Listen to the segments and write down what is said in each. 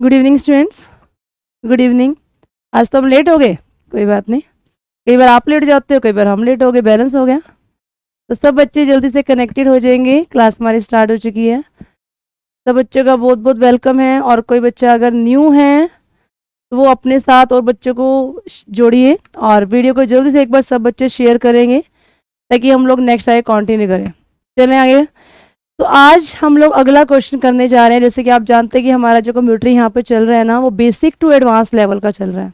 Good evening students, good evening. आज तो हम लेट हो गए, कोई बात नहीं। कई बार आप लेट जाते हो, कई बार हम लेट हो गए, बैलेंस हो गया। तो सब बच्चे जल्दी से कनेक्टेड हो जाएंगे, क्लास हमारी स्टार्ट हो चुकी है। सब बच्चों का बहुत बहुत वेलकम है। और कोई बच्चा अगर न्यू है तो वो अपने साथ और बच्चों को जोड़िए और वीडियो को जल्दी से एक बार सब बच्चे शेयर करेंगे ताकि हम लोग नेक्स्ट आगे कंटिन्यू करें। चलें आगे। तो आज हम लोग अगला क्वेश्चन करने जा रहे हैं। जैसे कि आप जानते हैं कि हमारा जो कंप्यूटर यहाँ पे चल रहा है ना, वो बेसिक टू एडवांस लेवल का चल रहा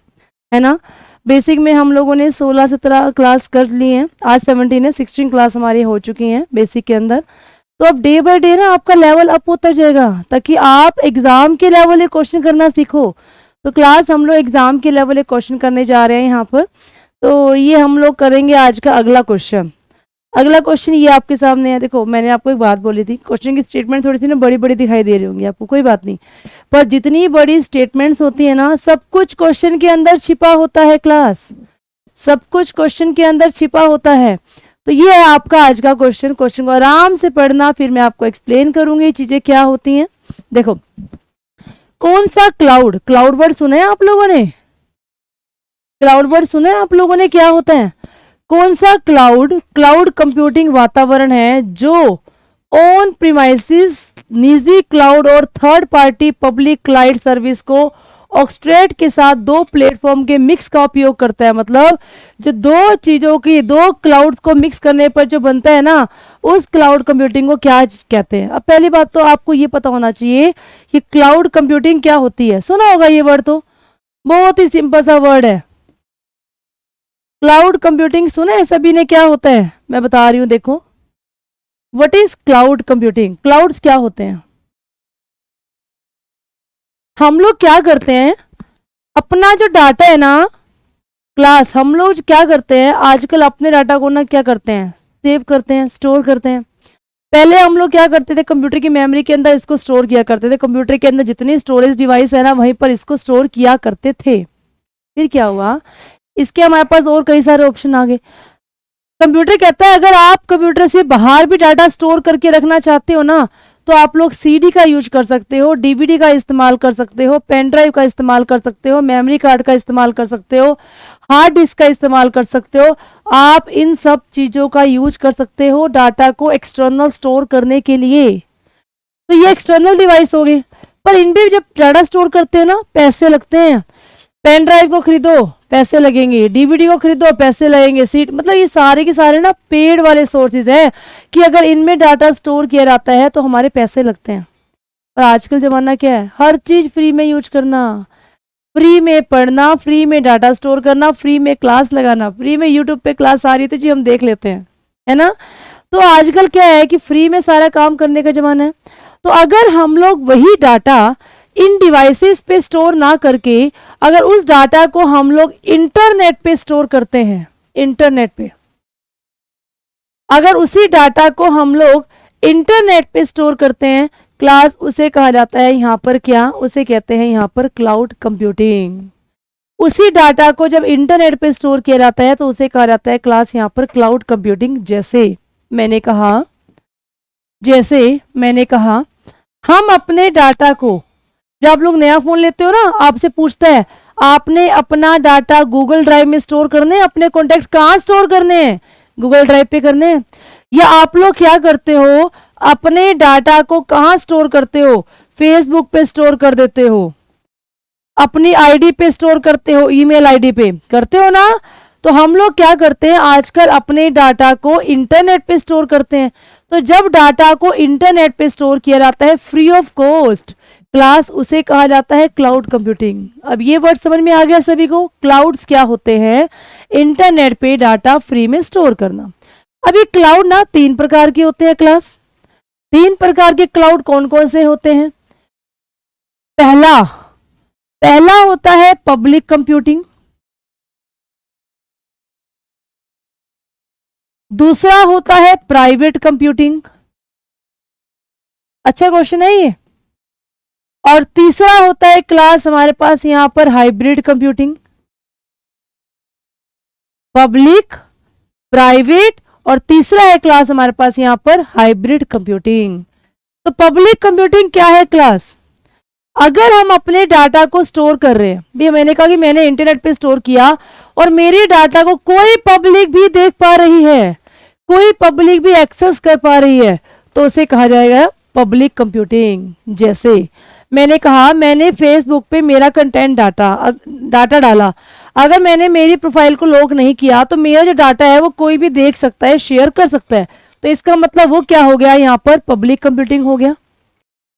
है ना। बेसिक में हम लोगों ने 16-17 क्लास कर ली हैं, आज 17 है, 16 क्लास हमारी हो चुकी हैं बेसिक के अंदर। तो अब डे बाय डे ना आपका लेवल अप होता जाएगा ताकि आप एग्जाम के लेवल एक क्वेश्चन करना सीखो। तो क्लास हम लोग एग्जाम के लेवल एक क्वेश्चन करने जा रहे हैं यहाँ पर। तो ये हम लोग करेंगे आज का अगला क्वेश्चन। अगला क्वेश्चन ये आपके सामने है। देखो, मैंने आपको एक बात बोली थी, क्वेश्चन की स्टेटमेंट थोड़ी सी ना बड़ी बड़ी दिखाई दे रही होंगी आपको, कोई बात नहीं। पर जितनी बड़ी स्टेटमेंट्स होती है ना, सब कुछ क्वेश्चन के अंदर छिपा होता है क्लास, सब कुछ क्वेश्चन के अंदर छिपा होता है। तो ये है आपका आज का क्वेश्चन। क्वेश्चन को आराम से पढ़ना, फिर मैं आपको एक्सप्लेन करूंगी ये चीजें क्या होती हैं। देखो, कौन सा क्लाउड, क्लाउड वर्ड सुना है आप लोगों ने? क्लाउड वर्ड सुना है आप लोगों ने? क्या होता है? कौन सा क्लाउड क्लाउड कंप्यूटिंग वातावरण है जो ऑन प्रीमाइसिस निजी क्लाउड और third party public cloud service को ऑक्सट्रेट के साथ दो प्लेटफॉर्म के मिक्स का उपयोग करता है। मतलब जो दो चीजों की, दो क्लाउड को मिक्स करने पर जो बनता है ना, उस क्लाउड कंप्यूटिंग को क्या कहते हैं। अब पहली बात तो आपको ये पता होना चाहिए कि क्लाउड कंप्यूटिंग क्या होती है। सुना होगा ये वर्ड, तो बहुत ही सिंपल सा वर्ड है, क्लाउड कंप्यूटिंग। सुना है सभी ने? क्या होता है मैं बता रही हूं, देखो। What is cloud computing? Clouds क्या होते हैं? हम लोग क्या करते हैं, अपना जो डाटा है ना क्लास, हम लोग क्या करते हैं आजकल, अपने डाटा को ना क्या करते हैं, सेव करते हैं, स्टोर करते हैं। पहले हम लोग क्या करते थे, कंप्यूटर की मेमोरी के अंदर इसको स्टोर किया करते थे। कंप्यूटर के अंदर जितनी स्टोरेज डिवाइस है ना, वहीं पर इसको स्टोर किया करते थे। फिर क्या हुआ, इसके हमारे पास और कई सारे ऑप्शन आ गए। कंप्यूटर कहता है अगर आप कंप्यूटर से बाहर भी डाटा स्टोर करके रखना चाहते हो ना, तो आप लोग सीडी का यूज कर सकते हो, डीवीडी का इस्तेमाल कर सकते हो, पेन ड्राइव का इस्तेमाल कर सकते हो, मेमोरी कार्ड का इस्तेमाल कर सकते हो, हार्ड डिस्क का इस्तेमाल कर सकते हो। आप इन सब चीजों का यूज कर सकते हो डाटा को एक्सटर्नल स्टोर करने के लिए। तो ये एक्सटर्नल डिवाइस हो गई। पर इन भी जब डाटा स्टोर करते हैं ना, पैसे लगते हैं। पेन ड्राइव को खरीदो, पैसे लगेंगे, डीवीडी को खरीदो, पैसे लगेंगे, सीट, मतलब ये सारे के सारे ना पेड वाले सोर्सेज है कि अगर इनमें डाटा स्टोर किया जाता है तो हमारे पैसे लगते हैं। और आजकल जमाना क्या है, हर चीज फ्री में यूज करना, फ्री में पढ़ना, फ्री में डाटा स्टोर करना, फ्री में क्लास लगाना, फ्री में यूट्यूब पे क्लास आ रही थी जी, हम देख लेते हैं, है ना। तो आजकल क्या है कि फ्री में सारा काम करने का जमाना है। तो अगर हम लोग वही डाटा इन डिवाइसेस पे स्टोर ना करके अगर उस डाटा को हम लोग इंटरनेट पे स्टोर करते हैं, इंटरनेट पे अगर उसी डाटा को हम लोग इंटरनेट पे स्टोर करते हैं क्लास, उसे कहा जाता है यहाँ पर क्या, उसे कहते हैं यहाँ पर क्लाउड कंप्यूटिंग। उसी डाटा को जब इंटरनेट पे स्टोर किया जाता है तो उसे कहा जाता है क्लास यहाँ पर क्लाउड कंप्यूटिंग। जैसे मैंने कहा हम अपने डाटा को, जब आप लोग नया फोन लेते हो ना, आपसे पूछता है आपने अपना डाटा गूगल ड्राइव में स्टोर करने हैं, अपने कॉन्टेक्ट कहाँ स्टोर करने हैं, गूगल ड्राइव पे करने हैं। या आप लोग क्या करते हो, अपने डाटा को कहाँ स्टोर करते हो, फेसबुक पे स्टोर कर देते हो, अपनी आईडी पे स्टोर करते हो, ईमेल आईडी पे करते हो ना। तो हम लोग क्या करते हैं आजकल, अपने डाटा को इंटरनेट पे स्टोर करते हैं। तो जब डाटा को इंटरनेट पे स्टोर किया जाता है फ्री ऑफ कॉस्ट क्लास, उसे कहा जाता है क्लाउड कंप्यूटिंग। अब ये वर्ड समझ में आ गया सभी को, क्लाउड्स क्या होते हैं, इंटरनेट पे डाटा फ्री में स्टोर करना। अब ये क्लाउड ना 3 प्रकार के होते हैं क्लास। 3 प्रकार के क्लाउड कौन कौन से होते हैं? पहला होता है पब्लिक कंप्यूटिंग, दूसरा होता है प्राइवेट कंप्यूटिंग। अच्छा क्वेश्चन है ये। और तीसरा होता है क्लास हमारे पास यहां पर हाइब्रिड कंप्यूटिंग। पब्लिक, प्राइवेट और तीसरा है क्लास हमारे पास यहां पर हाइब्रिड कंप्यूटिंग। तो पब्लिक कंप्यूटिंग क्या है क्लास? अगर हम अपने डाटा को स्टोर कर रहे हैं, भी मैंने कहा कि मैंने इंटरनेट पे स्टोर किया और मेरे डाटा को कोई पब्लिक भी देख पा रही है, कोई पब्लिक भी एक्सेस कर पा रही है, तो उसे कहा जाएगा पब्लिक कंप्यूटिंग। जैसे मैंने कहा मैंने फेसबुक पे मेरा कंटेंट डाटा डाला, अगर मैंने मेरी प्रोफाइल को लॉक नहीं किया तो मेरा जो डाटा है वो कोई भी देख सकता है, शेयर कर सकता है, तो इसका मतलब वो क्या हो गया, यहाँ पर पब्लिक कंप्यूटिंग हो गया।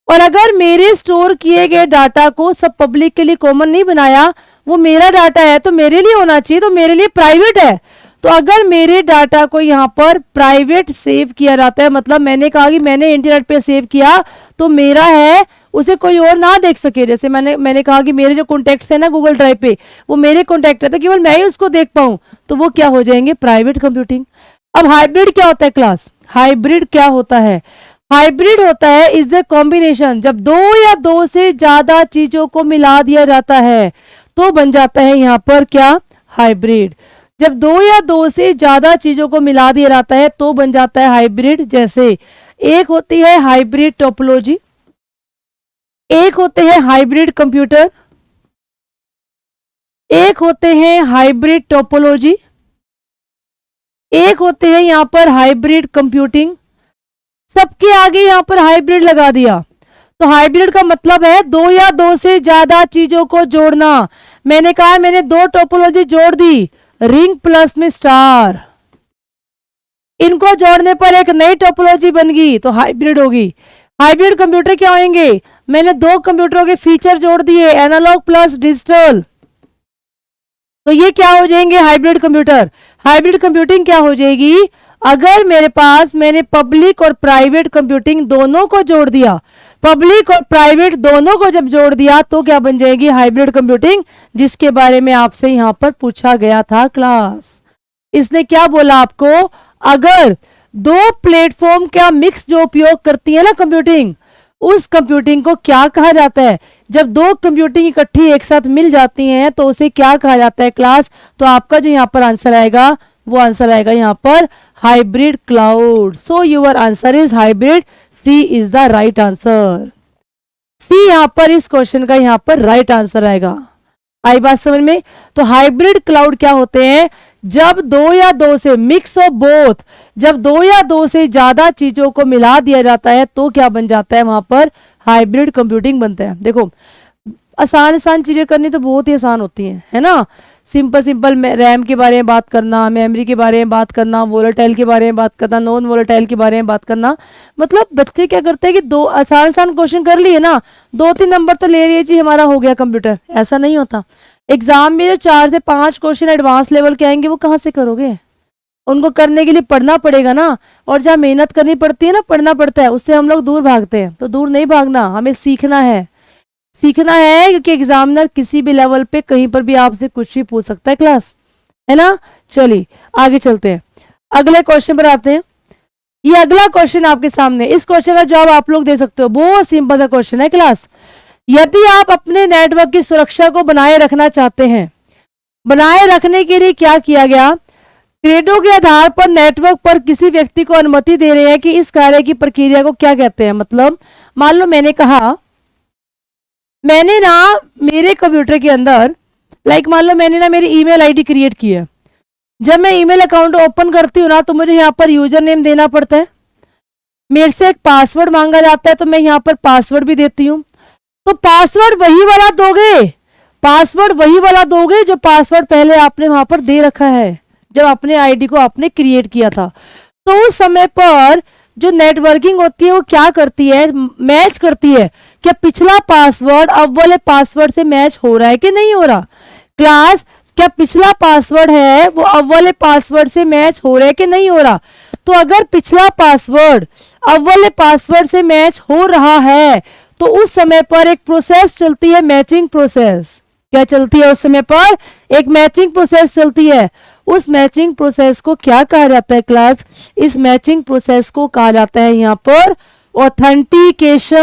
और अगर मेरे स्टोर किए गए डाटा को सब पब्लिक के लिए कॉमन नहीं बनाया, वो मेरा डाटा है तो मेरे लिए होना चाहिए, तो मेरे लिए प्राइवेट है, तो अगर मेरे डाटा को यहाँ पर प्राइवेट सेव किया जाता है, मतलब मैंने कहा कि मैंने इंटरनेट पे सेव किया तो मेरा है, उसे कोई और ना देख सके। जैसे मैंने कहा कि मेरे जो कॉन्टैक्ट्स है ना गूगल ड्राइव पे, वो मेरे कॉन्टैक्ट है तो केवल मैं ही उसको देख पाऊं, तो वो क्या हो जाएंगे, प्राइवेट कंप्यूटिंग। अब हाइब्रिड क्या होता है क्लास, हाइब्रिड क्या होता है, हाइब्रिड होता है इज द कॉम्बिनेशन, जब दो या दो से ज्यादा चीजों को मिला दिया जाता है तो बन जाता है यहाँ पर क्या, हाइब्रिड। जब दो या दो से ज्यादा चीजों को मिला दिया जाता है तो बन जाता है हाइब्रिड। जैसे एक होती है हाइब्रिड टोपोलॉजी, एक होते हैं हाइब्रिड कंप्यूटर, एक होते हैं हाइब्रिड टोपोलॉजी, एक होते हैं यहां पर हाइब्रिड कंप्यूटिंग। सबके आगे यहां पर हाइब्रिड लगा दिया, तो हाइब्रिड का मतलब है दो या दो से ज्यादा चीजों को जोड़ना। मैंने कहा मैंने दो टोपोलॉजी जोड़ दी, रिंग प्लस में स्टार, इनको जोड़ने पर एक नई टोपोलॉजी बन गई तो हाइब्रिड होगी। हाइब्रिड कंप्यूटर क्या होंगे, मैंने दो कंप्यूटरों के फीचर जोड़ दिए, एनालॉग प्लस डिजिटल, तो ये क्या हो जाएंगे, हाइब्रिड कंप्यूटर। हाइब्रिड कंप्यूटिंग क्या हो जाएगी, अगर मेरे पास मैंने पब्लिक और प्राइवेट कंप्यूटिंग दोनों को जोड़ दिया, पब्लिक और प्राइवेट दोनों को जब जोड़ दिया तो क्या बन जाएगी, हाइब्रिड कंप्यूटिंग, जिसके बारे में आपसे यहां पर पूछा गया था क्लास। इसने क्या बोला आपको, अगर दो प्लेटफॉर्म का मिक्स जो उपयोग करती है ना कंप्यूटिंग, उस कंप्यूटिंग को क्या कहा जाता है, जब दो कंप्यूटिंग इकट्ठी एक साथ मिल जाती हैं तो उसे क्या कहा जाता है क्लास। तो आपका जो यहां पर आंसर आएगा वो आंसर आएगा यहां पर hybrid cloud. So your answer is hybrid, C is the right answer. C यहां पर इस क्वेश्चन का यहां पर राइट आंसर आएगा। आई बात समझ में। तो हाइब्रिड क्लाउड क्या होते हैं, जब दो या दो से मिक्स ऑफ बोथ, जब दो या दो से ज्यादा चीजों को मिला दिया जाता है तो क्या बन जाता है, वहां पर हाइब्रिड कंप्यूटिंग बनता है। देखो आसान आसान चीजें करनी तो बहुत ही आसान होती हैं, है ना। सिंपल सिंपल रैम के बारे में बात करना, मेमोरी के बारे में बात करना, वोलेटाइल के बारे में बात करना, नॉन वोलेटाइल के बारे में बात करना, मतलब बच्चे क्या करते हैं कि दो आसान आसान क्वेश्चन कर लिए ना, 2-3 नंबर तो ले रही जी हमारा हो गया कंप्यूटर, ऐसा नहीं होता। एग्जाम में जो 4 से 5 क्वेश्चन एडवांस लेवल के आएंगे वो कहाँ से करोगे, उनको करने के लिए पढ़ना पड़ेगा ना। और जहाँ मेहनत करनी पड़ती है ना, पढ़ना पड़ता है, उससे हम लोग दूर भागते हैं। तो दूर नहीं भागना, हमें सीखना है, सीखना है, क्योंकि एग्जामिनर किसी भी लेवल पे कहीं पर भी आपसे कुछ भी पूछ सकता है क्लास, है ना। चलिए आगे चलते हैं, अगले क्वेश्चन पर आते हैं। ये अगला क्वेश्चन आपके सामने, इस क्वेश्चन का जवाब आप लोग दे सकते हो, बहुत सिंपल सा क्वेश्चन है क्लास। यदि आप अपने नेटवर्क की सुरक्षा को बनाए रखना चाहते हैं, बनाए रखने के लिए क्या किया गया, क्रेडो के आधार पर नेटवर्क पर किसी व्यक्ति को अनुमति दे रहे हैं कि इस कार्य की प्रक्रिया को क्या कहते हैं। मतलब मान लो मैंने कहा, मैंने ना मेरे कंप्यूटर के अंदर मान लो मैंने ना मेरी ईमेल आईडी क्रिएट की है, जब मैं ईमेल अकाउंट ओपन करती हूँ ना तो मुझे यहाँ पर यूजर नेम देना पड़ता है, मेरे से एक पासवर्ड मांगा जाता है, तो मैं यहाँ पर पासवर्ड भी देती हूँ। तो पासवर्ड वही वाला दोगे, पासवर्ड वही वाला दोगे जो पासवर्ड पहले आपने वहां पर दे रखा है जब अपने आईडी को आपने क्रिएट किया था। तो उस समय पर जो नेटवर्किंग होती है वो क्या करती है, मैच करती है, क्या पिछला पासवर्ड अब वाले पासवर्ड से मैच हो रहा है कि नहीं हो रहा। क्लास क्या पिछला पासवर्ड है वो अब वाले पासवर्ड से मैच हो रहा है कि नहीं हो रहा। तो अगर पिछला पासवर्ड अब वाले पासवर्ड से मैच हो रहा है तो उस समय पर एक प्रोसेस चलती है, मैचिंग प्रोसेस। क्या चलती है उस समय पर, एक मैचिंग प्रोसेस चलती है। उस मैचिंग प्रोसेस को क्या कहा जाता है क्लास, इस मैचिंग प्रोसेस को कहा जाता है यहाँ पर ऑथेंटिकेशन।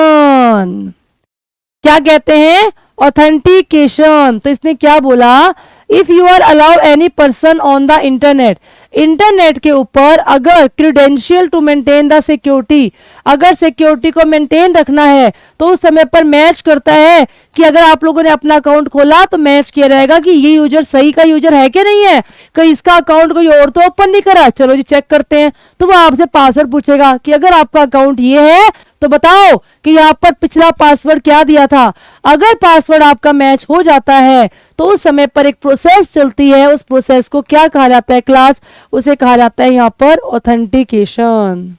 क्या कहते हैं, ऑथेंटिकेशन। तो इसने क्या बोला, if you are allow any person on the internet, internet के ऊपर अगर credential to maintain the security, security सिक्योरिटी को मेंटेन रखना है तो उस समय पर मैच करता है कि अगर आप लोगों ने अपना अकाउंट खोला तो मैच किया रहेगा कि ये यूजर सही का यूजर है कि नहीं है, कहीं इसका अकाउंट कोई और तो ओपन नहीं करा, चलो जी चेक करते हैं। तो वो आपसे पासवर्ड पूछेगा कि अगर आपका अकाउंट ये है तो बताओ कि यहाँ पर पिछला पासवर्ड क्या दिया था। अगर पासवर्ड आपका मैच हो जाता है तो उस समय पर एक प्रोसेस चलती है, उस प्रोसेस को क्या कहा जाता है क्लास, उसे कहा जाता है यहाँ पर ऑथेंटिकेशन।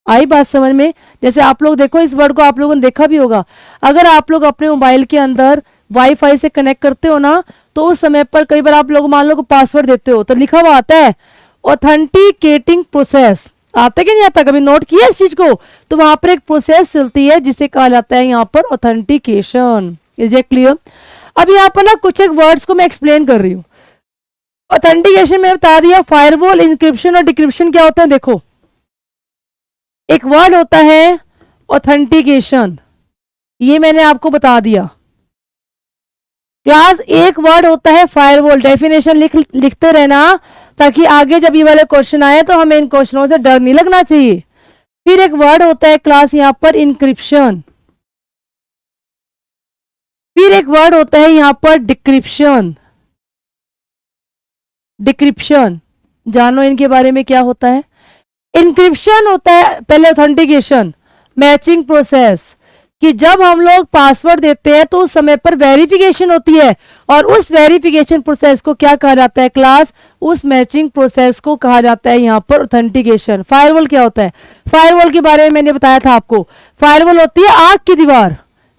आई बात समझ में? जैसे आप लोग देखो, इस वर्ड को आप लोगों ने देखा भी होगा, अगर आप लोग अपने मोबाइल के अंदर वाईफाई से कनेक्ट करते हो ना तो उस समय पर कई बार आप लोग मान लो पासवर्ड देते हो तो लिखा हुआ आता है ऑथेंटिकेटिंग प्रोसेस। आता कि नहीं आता? कभी नोट किया इस चीज को? तो वहां पर एक प्रोसेस चलती है जिसे कहा जाता है यहाँ पर ऑथेंटिकेशन। Is it clear? अब यहाँ पर ना कुछ एक वर्ड्स को मैं एक्सप्लेन कर रही हूँ। ऑथेंटिकेशन में बता दिया, फायरवॉल, इंक्रिप्शन और डिक्रिप्शन क्या होता है। देखो, एक वर्ड होता है ऑथेंटिकेशन, ये मैंने आपको बता दिया। क्लास एक वर्ड होता है फायरवॉल, डेफिनेशन लिखते रहना ताकि आगे जब ये वाले क्वेश्चन आए तो हमें इन क्वेश्चनों से डर नहीं लगना चाहिए। फिर एक वर्ड होता है क्लास यहां पर इंक्रिप्शन, फिर एक वर्ड होता है यहां पर डिक्रिप्शन। डिक्रिप्शन जानो इनके बारे में क्या होता है। इंक्रिप्शन होता है पहले ऑथेंटिकेशन, मैचिंग प्रोसेस, कि जब हम लोग पासवर्ड देते हैं तो उस समय पर वेरिफिकेशन होती है और उस वेरिफिकेशन प्रोसेस को क्या कहा जाता है क्लास, उस मैचिंग प्रोसेस को कहा जाता है यहाँ पर ऑथेंटिकेशन। फायरवॉल क्या होता है? फायरवॉल के बारे में मैंने बताया था आपको, फायरवॉल होती है आग की दीवार।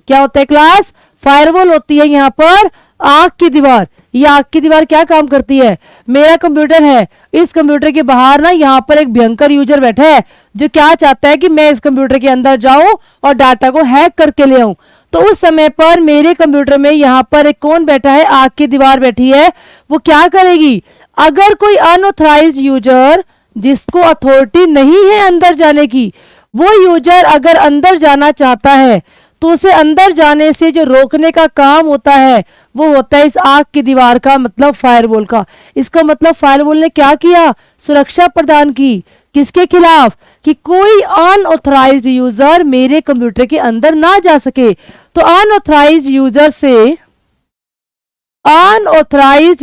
क्या होता है क्लास? फायरवॉल होती है यहाँ पर आग की दीवार। ये आग की दीवार क्या काम करती है? मेरा कंप्यूटर है, इस कंप्यूटर के बाहर ना यहाँ पर एक भयंकर यूजर बैठा है जो क्या चाहता है कि मैं इस कंप्यूटर के अंदर जाऊं और डाटा को हैक करके ले आऊं। तो उस समय पर मेरे कंप्यूटर में यहाँ पर एक कौन बैठा है? आग की दीवार बैठी है। वो क्या करेगी? अगर कोई अनऑथराइज्ड यूजर जिसको अथॉरिटी नहीं है अंदर जाने की, वो यूजर अगर अंदर जाना चाहता है तो उसे अंदर जाने से जो रोकने का काम होता है वो होता है इस आग की दीवार का, मतलब फायरवॉल का। इसका मतलब फायरवॉल ने क्या किया? सुरक्षा प्रदान की। किसके खिलाफ? कि कोई अनऑथराइज्ड यूजर मेरे कंप्यूटर के अंदर ना जा सके। तो अनऑथराइज्ड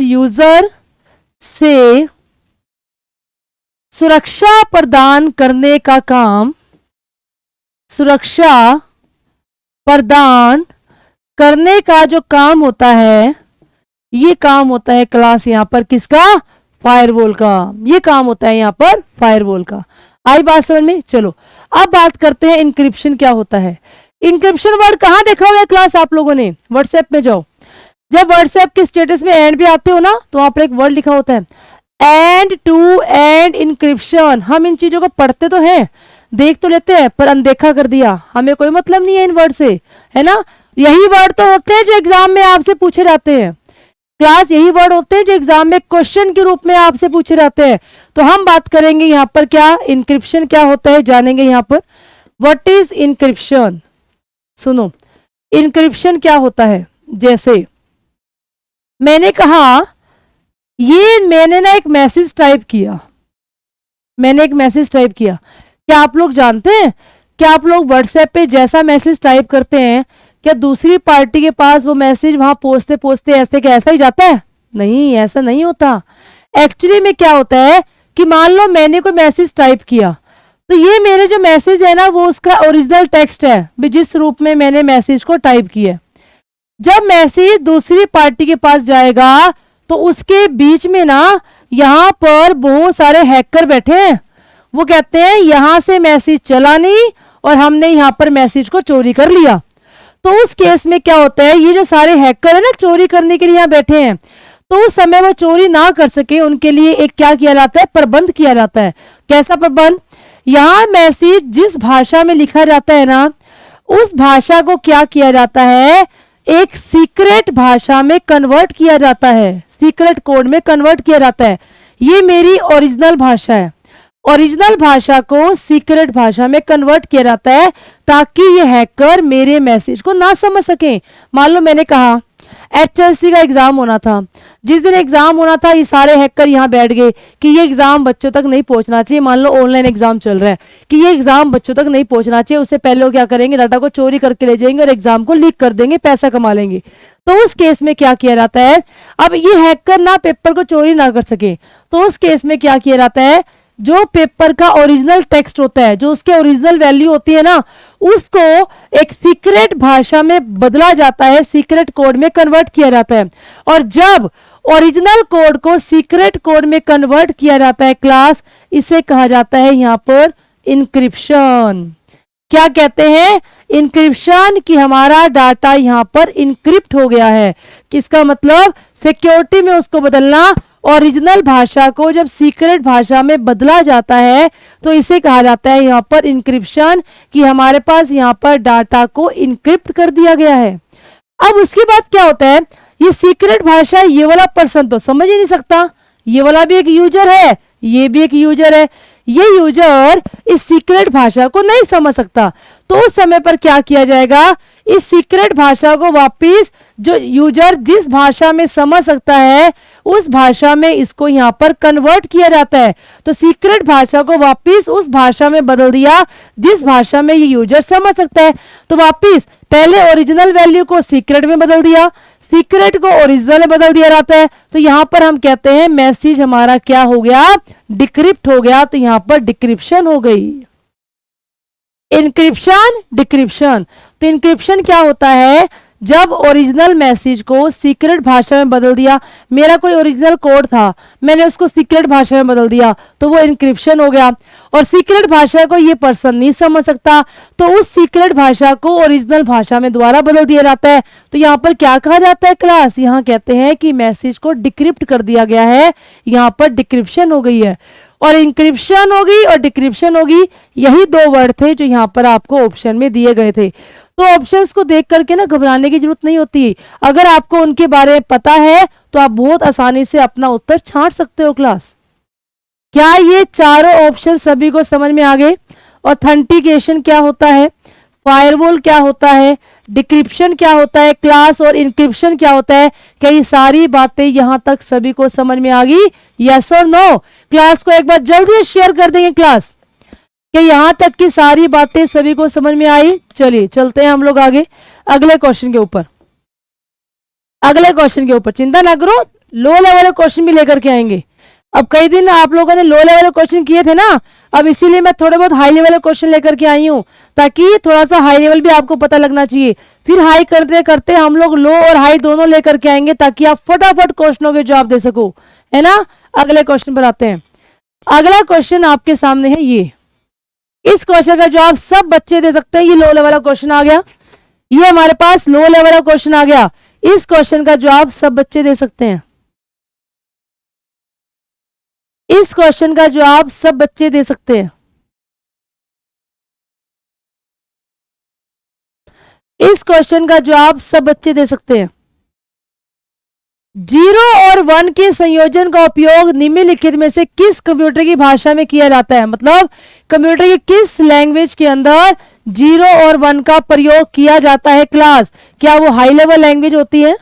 यूजर से सुरक्षा प्रदान करने का काम, सुरक्षा प्रदान करने का जो काम होता है, ये काम होता है क्लास यहां पर किसका? फायरवॉल का। ये काम होता है यहां पर फायरवॉल का। आई बात समझ में? चलो अब बात करते हैं इंक्रिप्शन क्या होता है। इंक्रिप्शन वर्ड कहां देखा हुआ है क्लास आप लोगों ने? व्हाट्सएप में जाओ, जब व्हाट्सएप के स्टेटस में एंड पे आते हो ना तो वहां पर एक वर्ड लिखा होता है एंड टू एंड इंक्रिप्शन। हम इन चीजों को पढ़ते तो हैं, देख तो लेते हैं, पर अनदेखा कर दिया, हमें कोई मतलब नहीं है इन वर्ड से, है ना। यही वर्ड तो होते हैं जो एग्जाम में आपसे पूछे जाते हैं क्लास, यही वर्ड होते हैं जो एग्जाम में क्वेश्चन के रूप में आपसे पूछे जाते हैं। तो हम बात करेंगे यहाँ पर क्या इंक्रिप्शन क्या होता है, जानेंगे यहाँ पर व्हाट इज इंक्रिप्शन। सुनो, इंक्रिप्शन क्या होता है। जैसे मैंने कहा, ये मैंने ना एक मैसेज टाइप किया, मैंने एक मैसेज टाइप किया। क्या आप लोग जानते हैं, क्या आप लोग व्हाट्सएप पे जैसा मैसेज टाइप करते हैं, क्या दूसरी पार्टी के पास वो मैसेज वहां पहुंचते पहुंचते ऐसे क्या ऐसा ही जाता है? नहीं, ऐसा नहीं होता। एक्चुअली में क्या होता है कि मान लो मैंने कोई मैसेज टाइप किया, तो ये मेरे जो मैसेज है ना वो उसका ओरिजिनल टेक्स्ट है, जिस रूप में मैंने मैसेज को टाइप किया। जब मैसेज दूसरी पार्टी के पास जाएगा तो उसके बीच में ना यहाँ पर बहुत सारे हैकर बैठे हैं। वो कहते हैं यहां से मैसेज चला नहीं और हमने यहाँ पर मैसेज को चोरी कर लिया। तो उस केस में क्या होता है, ये जो सारे हैकर है ना चोरी करने के लिए यहाँ बैठे हैं, तो उस समय वो चोरी ना कर सके उनके लिए एक क्या किया जाता है, प्रबंध किया जाता है। कैसा प्रबंध? यहाँ मैसेज जिस भाषा में लिखा जाता है ना, उस भाषा को क्या किया जाता है, एक सीक्रेट भाषा में कन्वर्ट किया जाता है, सीक्रेट कोड में कन्वर्ट किया जाता है। ये मेरी ओरिजिनल भाषा है, ओरिजिनल भाषा को सीक्रेट भाषा में कन्वर्ट किया जाता है ताकि ये हैकर मेरे मैसेज को ना समझ सके। मान लो मैंने कहा HLC का एग्जाम होना था। जिस दिन एग्जाम होना था ये सारे हैकर यहाँ बैठ गए कि ये एग्जाम बच्चों तक नहीं पहुंचना चाहिए। मान लो ऑनलाइन एग्जाम चल रहा है कि ये एग्जाम बच्चों तक नहीं पहुंचना चाहिए, उससे पहले वो क्या करेंगे, डाटा को चोरी करके ले जाएंगे और एग्जाम को लीक कर देंगे, पैसा कमा लेंगे। तो उस केस में क्या किया जाता है, अब ये हैकर ना पेपर को चोरी ना कर सके, तो उस केस में क्या किया जाता है, जो पेपर का ओरिजिनल टेक्स्ट होता है, जो उसके ओरिजिनल वैल्यू होती है ना, उसको एक सीक्रेट भाषा में बदला जाता है, सीक्रेट कोड में कन्वर्ट किया जाता है। और जब ओरिजिनल कोड को सीक्रेट कोड में कन्वर्ट किया जाता है क्लास, इसे कहा जाता है यहां पर इनक्रिप्शन। क्या कहते हैं, इनक्रिप्शन, कि हमारा डाटा यहां पर इनक्रिप्ट हो गया है। किसका मतलब, सिक्योरिटी में उसको बदलना, ओरिजिनल भाषा को जब सीक्रेट भाषा में बदला जाता है तो इसे कहा जाता है यहां पर इनक्रिप्शन, कि हमारे पास यहां पर डाटा को इनक्रिप्ट कर दिया गया है। अब उसके बाद क्या होता है, ये सीक्रेट भाषा, ये वाला पर्सन तो समझ ही नहीं सकता, ये वाला भी एक यूजर है, ये भी एक यूजर है, ये यूजर इस सीक्रेट भाषा को नहीं समझ सकता। तो उस समय पर क्या किया जाएगा, इस सीक्रेट भाषा को वापिस जो यूजर जिस भाषा में समझ सकता है उस भाषा में इसको यहां पर कन्वर्ट किया जाता है। तो सीक्रेट भाषा को वापिस उस भाषा में बदल दिया जिस भाषा में ये यूजर समझ सकता है। तो वापिस पहले ओरिजिनल वैल्यू को सीक्रेट में बदल दिया, सीक्रेट को ओरिजिनल में बदल दिया जाता है। तो यहां पर हम कहते हैं मैसेज हमारा क्या हो गया, डिक्रिप्ट हो गया। तो यहां पर डिक्रिप्शन हो गई, इनक्रिप्शन, डिक्रिप्शन। तो इनक्रिप्शन क्या होता है, जब ओरिजिनल मैसेज को सीक्रेट भाषा में बदल दिया, मेरा कोई ओरिजिनल कोड था, मैंने उसको सीक्रेट भाषा में बदल दिया, तो वो इनक्रिप्शन हो गया। और सीक्रेट भाषा को ये पर्सन नहीं समझ सकता, तो उस सीक्रेट भाषा को ओरिजिनल भाषा में दोबारा बदल दिया जाता है। तो यहाँ पर क्या कहा जाता है क्लास, यहाँ कहते हैं कि मैसेज को डिक्रिप्ट कर दिया गया है, यहाँ पर डिक्रिप्शन हो गई है। और इंक्रिप्शन होगी और डिक्रिप्शन होगी, यही दो वर्ड थे जो यहाँ पर आपको ऑप्शन में दिए गए थे। तो ऑप्शंस को देख करके ना घबराने की जरूरत नहीं होती, अगर आपको उनके बारे में पता है तो आप बहुत आसानी से अपना उत्तर छांट सकते हो क्लास। क्या ये चारों ऑप्शन सभी को समझ में आ गए? ऑथेंटिकेशन क्या होता है, फायरवॉल क्या होता है, डिक्रिप्शन क्या होता है क्लास, और इंक्रिप्शन क्या होता है? क्या ये सारी बातें यहां तक सभी को समझ में आ गई? यस और नो? क्लास को एक बार जल्दी शेयर कर देंगे क्लास, कि यहां तक की सारी बातें सभी को समझ में आई। चलिए चलते हैं हम लोग आगे अगले क्वेश्चन के ऊपर। अगले क्वेश्चन के ऊपर चिंता ना करो, लो लेवल क्वेश्चन भी लेकर के आएंगे। अब कई दिन आप लोगों ने लो लेवल क्वेश्चन किए थे ना, अब इसीलिए मैं थोड़े बहुत हाई लेवल क्वेश्चन लेकर के आई हूँ, ताकि थोड़ा सा हाई लेवल भी आपको पता लगना चाहिए। फिर हाई करते करते हम लोग लो और हाई दोनों लेकर के आएंगे, ताकि आप फटाफट क्वेश्चनों के जवाब दे सको, है ना। अगले क्वेश्चन पर आते हैं। अगला क्वेश्चन आपके सामने है ये। इस क्वेश्चन का जवाब सब बच्चे दे सकते हैं। ये लो लेवल क्वेश्चन आ गया, ये हमारे पास लो लेवल क्वेश्चन आ गया। इस क्वेश्चन का जवाब सब बच्चे दे सकते हैं। इस क्वेश्चन का जवाब सब बच्चे दे सकते हैं। इस क्वेश्चन का जवाब सब बच्चे दे सकते हैं। 0 और 1 के संयोजन का उपयोग निम्नलिखित में से किस कंप्यूटर की भाषा में किया जाता है? मतलब कंप्यूटर की किस लैंग्वेज के अंदर 0 और 1 का प्रयोग किया जाता है क्लास? क्या वो हाई लेवल लैंग्वेज होती है?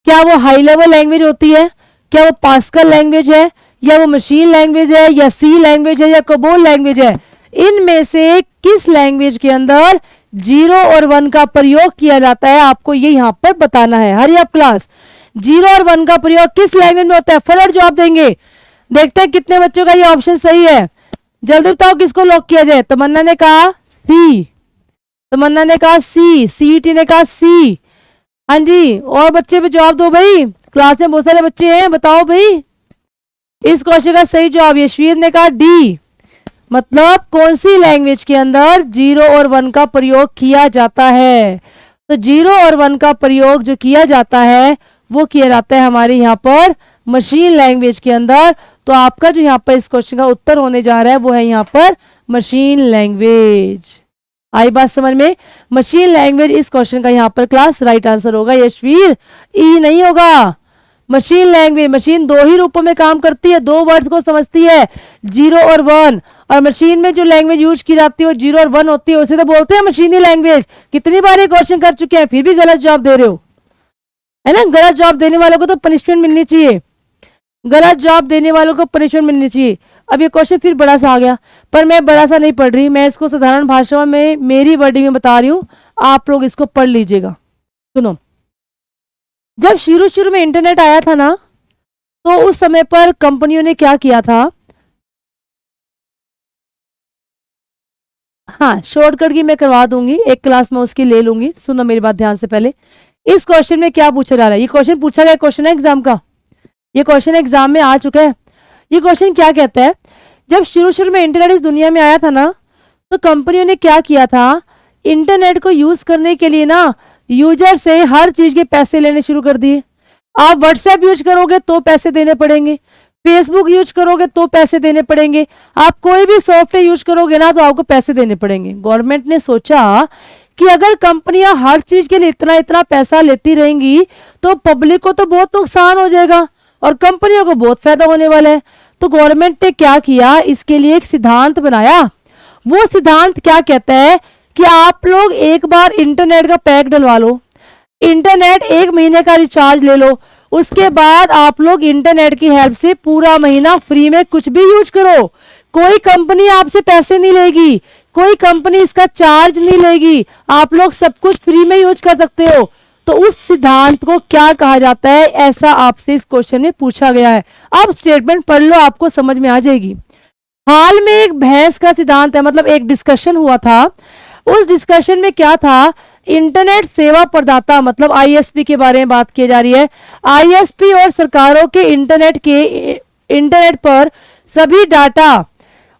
क्या वो हाई लेवल लैंग्वेज होती है? क्या वो पास्कल लैंग्वेज है, या वो मशीन लैंग्वेज है, या सी लैंग्वेज है, या कोबोल लैंग्वेज है? इनमें से किस लैंग्वेज के अंदर 0 और 1 का प्रयोग किया जाता है? आपको ये यहां पर बताना है। हरी अप क्लास, 0 और 1 का प्रयोग किस लैंग्वेज में होता है? फटाफट जवाब देंगे। देखते हैं कितने बच्चों का ये ऑप्शन सही है। जल्दी बताओ किसको लॉक किया जाए। तमन्ना ने कहा सी, तमन्ना ने कहा सी, सीईटी ने कहा सी। हाँ जी, और बच्चे भी जवाब दो भाई, क्लास में बहुत सारे बच्चे हैं, बताओ भाई। इस क्वेश्चन का सही जवाब यशवीर ने कहा डी। मतलब कौन सी लैंग्वेज के अंदर 0 और 1 का प्रयोग किया जाता है? तो 0 और 1 का प्रयोग जो किया जाता है वो किया जाता है हमारे यहाँ पर मशीन लैंग्वेज के अंदर। तो आपका जो यहाँ पर इस क्वेश्चन का उत्तर होने जा रहा है वो है यहाँ पर मशीन लैंग्वेज। आई बात समझ में? मशीन लैंग्वेज इस क्वेश्चन का यहाँ पर क्लास राइट आंसर होगा यशवीर, ई नहीं होगा। मशीन लैंग्वेज, मशीन दो ही रूपों में काम करती है, दो वर्ड्स को समझती है, 0 और 1। और मशीन में जो लैंग्वेज यूज की जाती है वो 0 और 1 होती है, उसे तो बोलते हैं मशीनी लैंग्वेज। कितनी बार ये क्वेश्चन कर चुके हैं, फिर भी गलत जवाब दे रहे हो। है ना। गलत जवाब देने वालों को तो पनिशमेंट मिलनी चाहिए, गलत जवाब देने वालों को पनिशमेंट मिलनी चाहिए। अब ये क्वेश्चन फिर बड़ा सा आ गया, पर मैं बड़ा सा नहीं पढ़ रही, मैं इसको साधारण भाषा में मेरी वर्डिंग में बता रही हूँ, आप लोग इसको पढ़ लीजिएगा। सुनो, जब शुरू शुरू में इंटरनेट आया था ना, तो उस समय पर कंपनियों ने क्या किया था, हाँ शॉर्टकट की मैं करवा दूंगी, एक क्लास में उसकी ले लूंगी। सुनो मेरी बात ध्यान से पहले, इस क्वेश्चन में क्या पूछा जा रहा है, ये क्वेश्चन पूछा गया क्वेश्चन है एग्जाम का, ये क्वेश्चन एग्जाम में आ चुका है। ये क्वेश्चन क्या कहता है, जब शुरू शुरू में इंटरनेट इस दुनिया में आया था ना, तो कंपनियों ने क्या किया था, इंटरनेट को यूज करने के लिए ना यूजर से हर चीज के पैसे लेने शुरू कर दिए। आप व्हाट्सएप यूज करोगे तो पैसे देने पड़ेंगे, फेसबुक यूज करोगे तो पैसे देने पड़ेंगे, आप कोई भी सॉफ्टवेयर यूज करोगे ना तो आपको पैसे देने पड़ेंगे। गवर्नमेंट ने सोचा कि अगर कंपनियां हर चीज के लिए इतना इतना पैसा लेती रहेंगी तो पब्लिक को तो बहुत नुकसान हो जाएगा और कंपनियों को बहुत फायदा होने वाला है। तो गवर्नमेंट ने क्या किया, इसके लिए एक सिद्धांत बनाया। वो सिद्धांत क्या कहता है कि आप लोग एक बार इंटरनेट का पैक डलवा लो, इंटरनेट 1 महीने का रिचार्ज ले लो, उसके बाद आप लोग इंटरनेट की हेल्प से पूरा महीना फ्री में कुछ भी यूज करो, कोई कंपनी आपसे पैसे नहीं लेगी, कोई कंपनी इसका चार्ज नहीं लेगी, आप लोग सब कुछ फ्री में यूज कर सकते हो। तो उस सिद्धांत को क्या कहा जाता है, ऐसा आपसे इस क्वेश्चन में पूछा गया है। अब स्टेटमेंट पढ़ लो, आपको समझ में आ जाएगी। हाल में एक बहस का सिद्धांत है, मतलब एक डिस्कशन हुआ था, उस डिस्कशन में क्या था, इंटरनेट सेवा प्रदाता मतलब आईएसपी के बारे में बात की जा रही है। आईएसपी और सरकारों के इंटरनेट पर सभी डाटा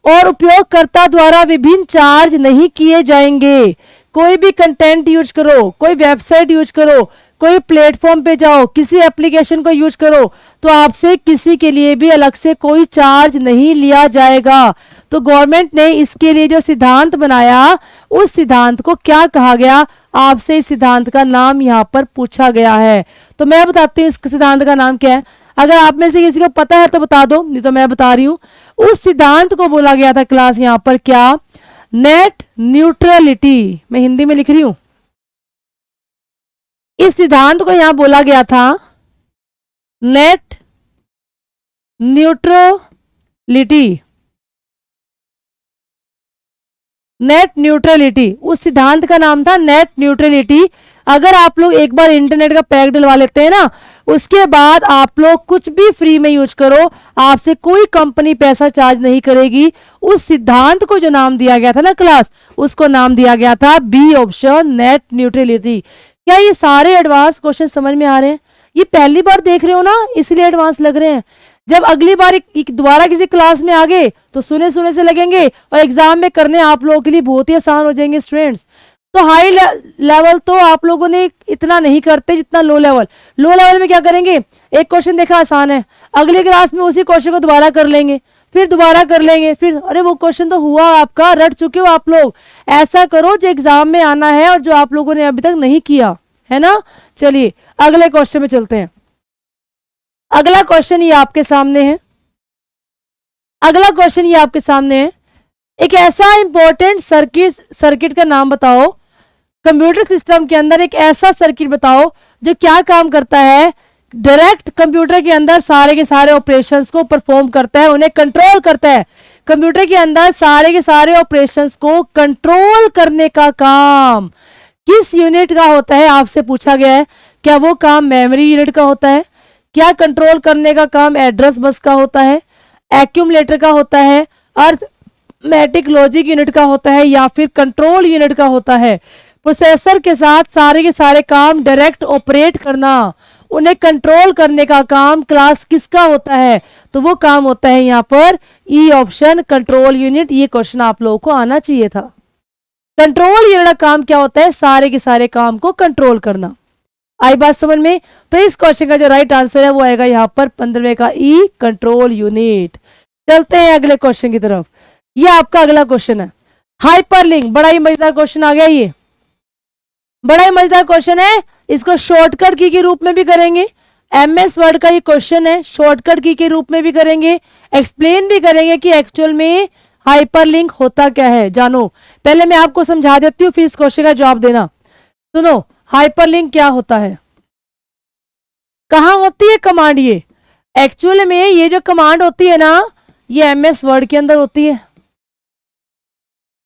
और उपयोगकर्ता द्वारा विभिन्न चार्ज नहीं किए जाएंगे। कोई भी कंटेंट यूज करो, कोई वेबसाइट यूज करो, कोई प्लेटफॉर्म पे जाओ, किसी एप्लीकेशन को यूज करो, तो आपसे किसी के लिए भी अलग से कोई चार्ज नहीं लिया जाएगा। तो गवर्नमेंट ने इसके लिए जो सिद्धांत बनाया, उस सिद्धांत को क्या कहा गया, आपसे इस सिद्धांत का नाम यहाँ पर पूछा गया है। तो मैं बताती हूँ इस सिद्धांत का नाम क्या है, अगर आप में से किसी को पता है तो बता दो, नहीं तो मैं बता रही हूँ। उस सिद्धांत को बोला गया था क्लास यहाँ पर क्या, नेट न्यूट्रलिटी, मैं हिंदी में लिख रही हूं। इस सिद्धांत को यहां बोला गया था नेट न्यूट्रलिटी, नेट न्यूट्रलिटी, उस सिद्धांत का नाम था नेट न्यूट्रलिटी। अगर आप लोग एक बार इंटरनेट का पैक डलवा लेते हैं ना, उसके बाद आप लोग कुछ भी फ्री में यूज करो, आपसे कोई कंपनी पैसा चार्ज नहीं करेगी। उस सिद्धांत को जो नाम दिया गया था ना क्लास, उसको नाम दिया गया था बी ऑप्शन, नेट न्यूट्रलिटी। क्या ये सारे एडवांस क्वेश्चन समझ में आ रहे हैं? ये पहली बार देख रहे हो ना, इसलिए एडवांस लग रहे हैं। जब अगली बार दोबारा किसी क्लास में आ गए तो सुने सुने से लगेंगे और एग्जाम में करने आप लोगों के लिए बहुत ही आसान हो जाएंगे स्टूडेंट्स। तो हाई लेवल तो आप लोगों ने इतना नहीं करते जितना लो लेवल। लो लेवल में क्या करेंगे, एक क्वेश्चन देखा आसान है, अगली क्लास में उसी क्वेश्चन को दोबारा कर लेंगे, फिर दोबारा कर लेंगे, फिर अरे वो क्वेश्चन तो हुआ आपका, रट चुके हो आप लोग। ऐसा करो जो एग्जाम में आना है और जो आप लोगों ने अभी तक नहीं किया है ना। चलिए अगले क्वेश्चन में चलते हैं। अगला क्वेश्चन ये आपके सामने है, अगला क्वेश्चन ये आपके सामने है, एक ऐसा इंपॉर्टेंट सर्किट का नाम बताओ, कंप्यूटर सिस्टम के अंदर एक ऐसा सर्किट बताओ जो क्या काम करता है, डायरेक्ट कंप्यूटर के अंदर सारे के सारे ऑपरेशंस को परफॉर्म करता है, उन्हें कंट्रोल करता है। कंप्यूटर के अंदर सारे के सारे ऑपरेशंस को कंट्रोल करने का काम किस यूनिट का होता है, आपसे पूछा गया है। क्या वो काम मेमोरी यूनिट का होता है, क्या कंट्रोल करने का काम एड्रेस बस का होता है, एक्यूमुलेटर का होता है, अर्थमेटिक लॉजिक यूनिट का होता है, या फिर कंट्रोल यूनिट का होता है। प्रोसेसर के साथ सारे के सारे काम डायरेक्ट ऑपरेट करना, उन्हें कंट्रोल करने का काम क्लास किसका होता है, तो वो काम होता है यहाँ पर ई ऑप्शन, कंट्रोल यूनिट। ये क्वेश्चन आप लोगों को आना चाहिए था। कंट्रोल यूनिट का काम क्या होता है, सारे के सारे काम को कंट्रोल करना। आई बात समझ में? तो इस क्वेश्चन का जो राइट आंसर है वो आएगा यहाँ पर 15वें का ई, कंट्रोल यूनिट। चलते हैं अगले क्वेश्चन की तरफ। ये आपका अगला क्वेश्चन है, हाइपरलिंक। बड़ा ही मजेदार क्वेश्चन आ गया, ये बड़ा ही मजेदार क्वेश्चन है। इसको शॉर्टकट की के रूप में भी करेंगे, एमएस वर्ड का ये क्वेश्चन है, शॉर्टकट की के रूप में भी करेंगे, एक्सप्लेन भी करेंगे कि एक्चुअल में हाइपरलिंक होता क्या है। जानो, पहले मैं आपको समझा देती हूँ, फिर इस क्वेश्चन का जवाब देना। सुनो, हाइपरलिंक क्या होता है। कहाँ होती है कमांड? ये एक्चुअल में ये जो कमांड होती है ना, ये एमएस वर्ड के अंदर होती है।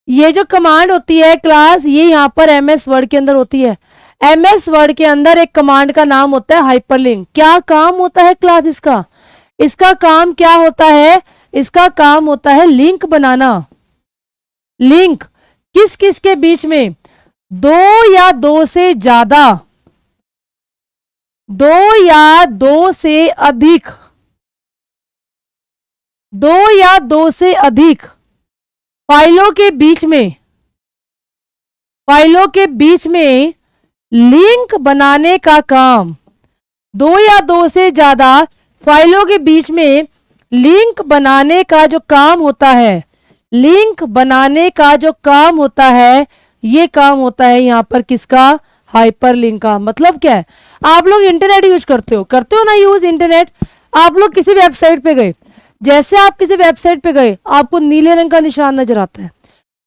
ये जो कमांड होती है क्लास, ये यहाँ पर एमएस वर्ड के अंदर होती है। एमएस वर्ड के अंदर एक कमांड का नाम होता है हाइपरलिंक। क्या काम होता है क्लास इसका? इसका काम क्या होता है? इसका काम होता है लिंक बनाना। लिंक किस किस के बीच में? दो या दो से ज्यादा, दो या दो से अधिक, दो या दो से अधिक फाइलों के बीच में, फाइलों के बीच में लिंक बनाने का काम, दो या दो से ज्यादा फाइलों के बीच में लिंक बनाने का जो काम होता है, लिंक बनाने का जो काम होता है, ये काम होता है यहां पर किसका? हाइपरलिंक का। मतलब क्या है? आप लोग इंटरनेट यूज करते हो ना यूज इंटरनेट। आप लोग किसी वेबसाइट पे गए, जैसे आप किसी वेबसाइट पे गए, आपको नीले रंग का निशान नजर आता है।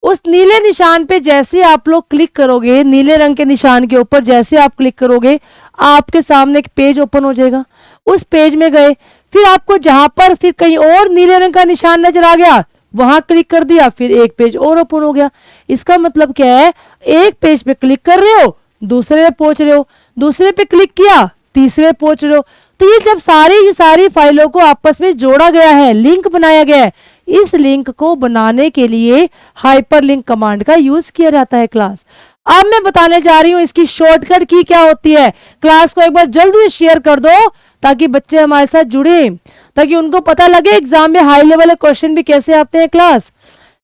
उस नीले निशान पे जैसे आप लोग क्लिक करोगे, नीले रंग के निशान के ऊपर जैसे आप क्लिक करोगे, आपके सामने एक पेज ओपन हो जाएगा। उस पेज में गए, फिर आपको जहां पर फिर कहीं और नीले रंग का निशान नजर आ गया, वहां क्लिक कर दिया, फिर एक पेज और ओपन हो गया। इसका मतलब क्या है? एक पेज पे क्लिक कर रहे हो, दूसरे पे पहुंच रहे हो, दूसरे पे क्लिक किया, तीसरे पहुंच रहे हो। तो ये जब सारी फाइलों को आपस में जोड़ा गया है, लिंक बनाया गया है, इस लिंक को बनाने के लिए हाइपरलिंक कमांड का यूज किया जाता है क्लास। अब मैं बताने जा रही हूं इसकी शॉर्टकट की क्या होती है। क्लास को एक बार जल्दी से शेयर कर दो ताकि बच्चे हमारे साथ जुड़े, ताकि उनको पता लगे एग्जाम में हाई लेवल क्वेश्चन भी कैसे आते हैं। क्लास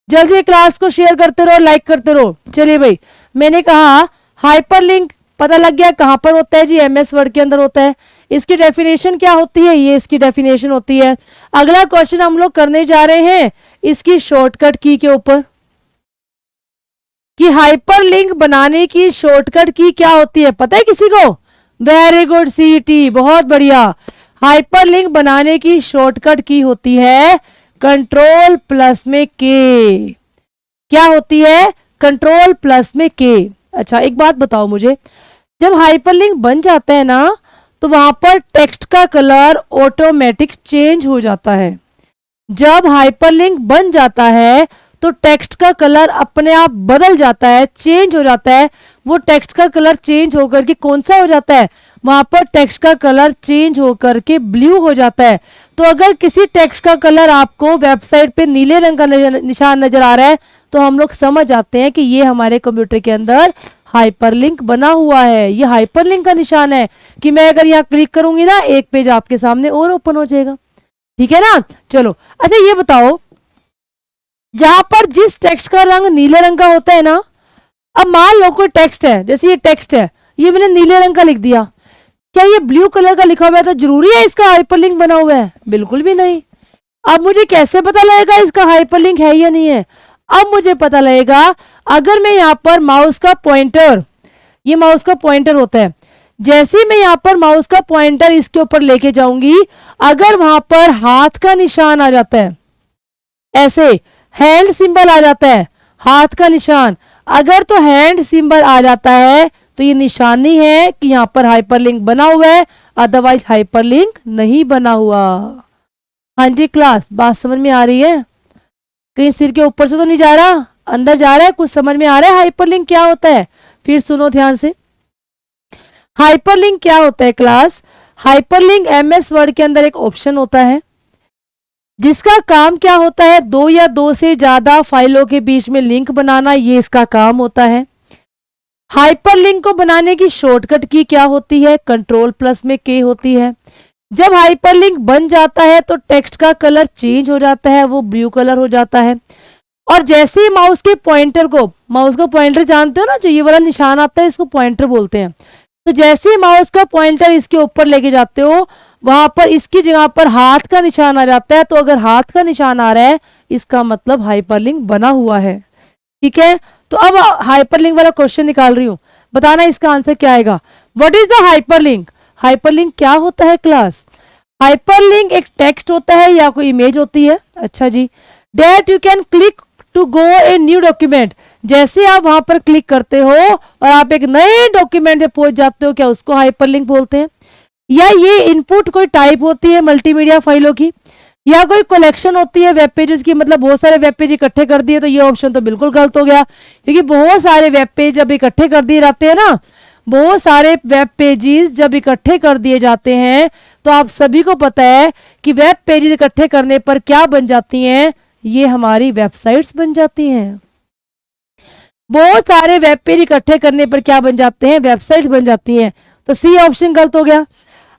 जल्दी क्लास को शेयर करते रहो, लाइक करते रहो। चलिए भाई, मैंने कहा हाइपरलिंक पता लग गया कहां पर होता है जी? एमएस वर्ड के अंदर होता है। इसकी डेफिनेशन क्या होती है? ये इसकी डेफिनेशन होती है। अगला क्वेश्चन हम लोग करने जा रहे हैं इसकी शॉर्टकट की के ऊपर, कि हाइपरलिंक बनाने की शॉर्टकट की क्या होती है, पता है किसी को? वेरी गुड सीटी, बहुत बढ़िया। हाइपरलिंक बनाने की शॉर्टकट की होती है कंट्रोल प्लस में के। क्या होती है? कंट्रोल प्लस में के। अच्छा एक बात बताओ मुझे, जब हाइपरलिंक बन जाता है ना, तो वहां पर टेक्स्ट का कलर ऑटोमेटिक चेंज हो जाता है। जब हाइपरलिंक बन जाता है तो टेक्स्ट का कलर अपने आप बदल जाता है, चेंज हो जाता है। वो टेक्स्ट का कलर चेंज होकर के कौन सा हो जाता है? वहां पर टेक्स्ट का कलर चेंज होकर के ब्लू हो जाता है। तो अगर किसी टेक्स्ट का कलर आपको वेबसाइट पे नीले रंग का निशान नजर आ रहा है, तो हम लोग समझ आते हैं कि ये हमारे कंप्यूटर के अंदर हाइपरलिंक बना हुआ है। ये हाइपरलिंक का निशान है कि मैं अगर यहाँ क्लिक करूंगी ना, एक पेज आपके सामने और ओपन हो जाएगा। ठीक है ना? चलो अच्छा ये बताओ, जहां पर जिस टेक्स्ट का रंग नीले रंग का होता है ना, अब मान लो कोई टेक्स्ट है, जैसे ये टेक्स्ट है, ये मैंने नीले रंग का लिख दिया, क्या ये ब्लू कलर का लिखा हुआ है तो जरूरी है इसका हाइपरलिंक बना हुआ है? बिल्कुल भी नहीं। अब मुझे कैसे पता लगेगा इसका हाइपरलिंक है या नहीं है? अब मुझे पता लगेगा अगर मैं यहाँ पर माउस का पॉइंटर, ये माउस का पॉइंटर होता है, जैसे ही मैं यहाँ पर माउस का पॉइंटर इसके ऊपर लेके जाऊंगी, अगर वहां पर हाथ का निशान आ जाता है, ऐसे हैंड सिंबल आ जाता है, हाथ का निशान, अगर तो हैंड सिंबल आ जाता है तो ये निशानी है कि यहाँ पर हाइपरलिंक बना हुआ है, अदरवाइज हाइपरलिंक नहीं बना हुआ। हाँ जी क्लास, बात समझ में आ रही है? कहीं सिर के ऊपर से तो नहीं जा रहा, अंदर जा रहा है? कुछ समझ में आ रहा है हाइपरलिंक क्या होता है? फिर सुनो ध्यान से, हाइपरलिंक क्या होता है क्लास? हाइपरलिंक एमएस वर्ड के अंदर एक ऑप्शन होता है जिसका काम क्या होता है? दो या दो से ज्यादा फाइलों के बीच में लिंक बनाना, ये इसका काम होता है। हाइपरलिंक को बनाने की शॉर्टकट की क्या होती है? कंट्रोल प्लस में के होती है। जब हाइपरलिंक बन जाता है तो टेक्स्ट का कलर चेंज हो जाता है, वो ब्लू कलर हो जाता है। और जैसे ही माउस के पॉइंटर को, माउस का पॉइंटर जानते हो ना, जो ये वाला निशान आता है इसको पॉइंटर बोलते हैं, तो जैसे ही माउस का पॉइंटर इसके ऊपर लेके जाते हो, वहां पर इसकी जगह पर हाथ का निशान आ जाता है। तो अगर हाथ का निशान आ रहा है, इसका मतलब हाइपरलिंक बना हुआ है। ठीक है, तो अब हाइपरलिंक वाला क्वेश्चन निकाल रही हूं, बताना इसका आंसर क्या आएगा। What is the hyperlink? Hyperlink क्या होता है क्लास? हाइपरलिंक एक टेक्स्ट होता है या कोई इमेज होती है। अच्छा जी, that you can click to go a new document, जैसे आप वहां पर क्लिक करते हो और आप एक नए डॉक्यूमेंट में पहुंच जाते हो, क्या उसको हाइपरलिंक बोलते हैं। या ये इनपुट कोई टाइप होती है मल्टीमीडिया फाइलों की, या कोई कलेक्शन होती है वेब पेजेस की, मतलब बहुत सारे वेब पेज इकट्ठे कर दिए, तो ये ऑप्शन तो बिल्कुल गलत हो गया, क्योंकि बहुत सारे वेब पेज जब इकट्ठे कर दिए जाते हैं ना, बहुत सारे वेब पेजेस जब इकट्ठे कर दिए जाते हैं, तो आप सभी को पता है कि वेब पेजेस इकट्ठे करने पर क्या बन जाती हैं, ये हमारी वेबसाइट्स बन जाती हैं। बहुत सारे वेब पेज इकट्ठे करने पर क्या बन जाते हैं, वेबसाइट बन जाती हैं। तो सी ऑप्शन गलत हो गया।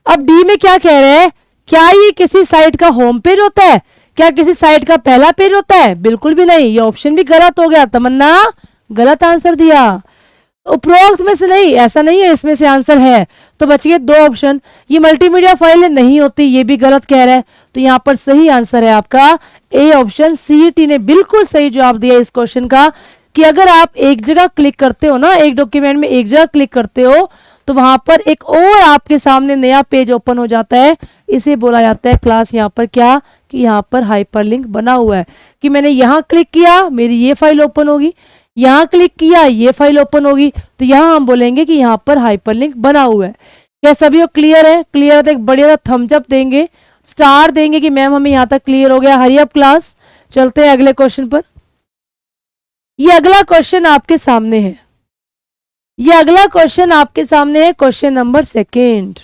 अब डी में क्या कह रहे हैं, क्या ये किसी साइट का होम पेज होता है, क्या किसी साइट का पहला पेज होता है, बिल्कुल भी नहीं, ये ऑप्शन भी गलत हो गया। तमन्ना गलत आंसर दिया, उपरोक्त में से नहीं, ऐसा नहीं है, इसमें से आंसर है। तो बच गए दो ऑप्शन। ये मल्टीमीडिया फाइल नहीं होती, ये भी गलत कह रहा है। तो यहाँ पर सही आंसर है आपका ए ऑप्शन। सीईटी ने बिल्कुल सही जवाब दिया इस क्वेश्चन का, कि अगर आप एक जगह क्लिक करते हो ना, एक डॉक्यूमेंट में एक जगह क्लिक करते हो, तो वहां पर एक और आपके सामने नया पेज ओपन हो जाता है। इसे बोला जाता है क्लास, यहाँ पर क्या, कि यहाँ पर हाइपरलिंक बना हुआ है, कि मैंने यहाँ क्लिक किया मेरी ये फाइल ओपन होगी, यहाँ क्लिक किया ये फाइल ओपन होगी, तो यहाँ हम बोलेंगे कि यहाँ पर हाइपरलिंक बना हुआ है। क्या सभी को क्लियर है? क्लियर है तो एक बढ़िया थम्स अप देंगे, स्टार देंगे कि मैम हमें यहाँ तक क्लियर हो गया। हरी अप क्लास, चलते हैं अगले क्वेश्चन पर। ये अगला क्वेश्चन आपके सामने है, ये अगला क्वेश्चन आपके सामने है, question number second.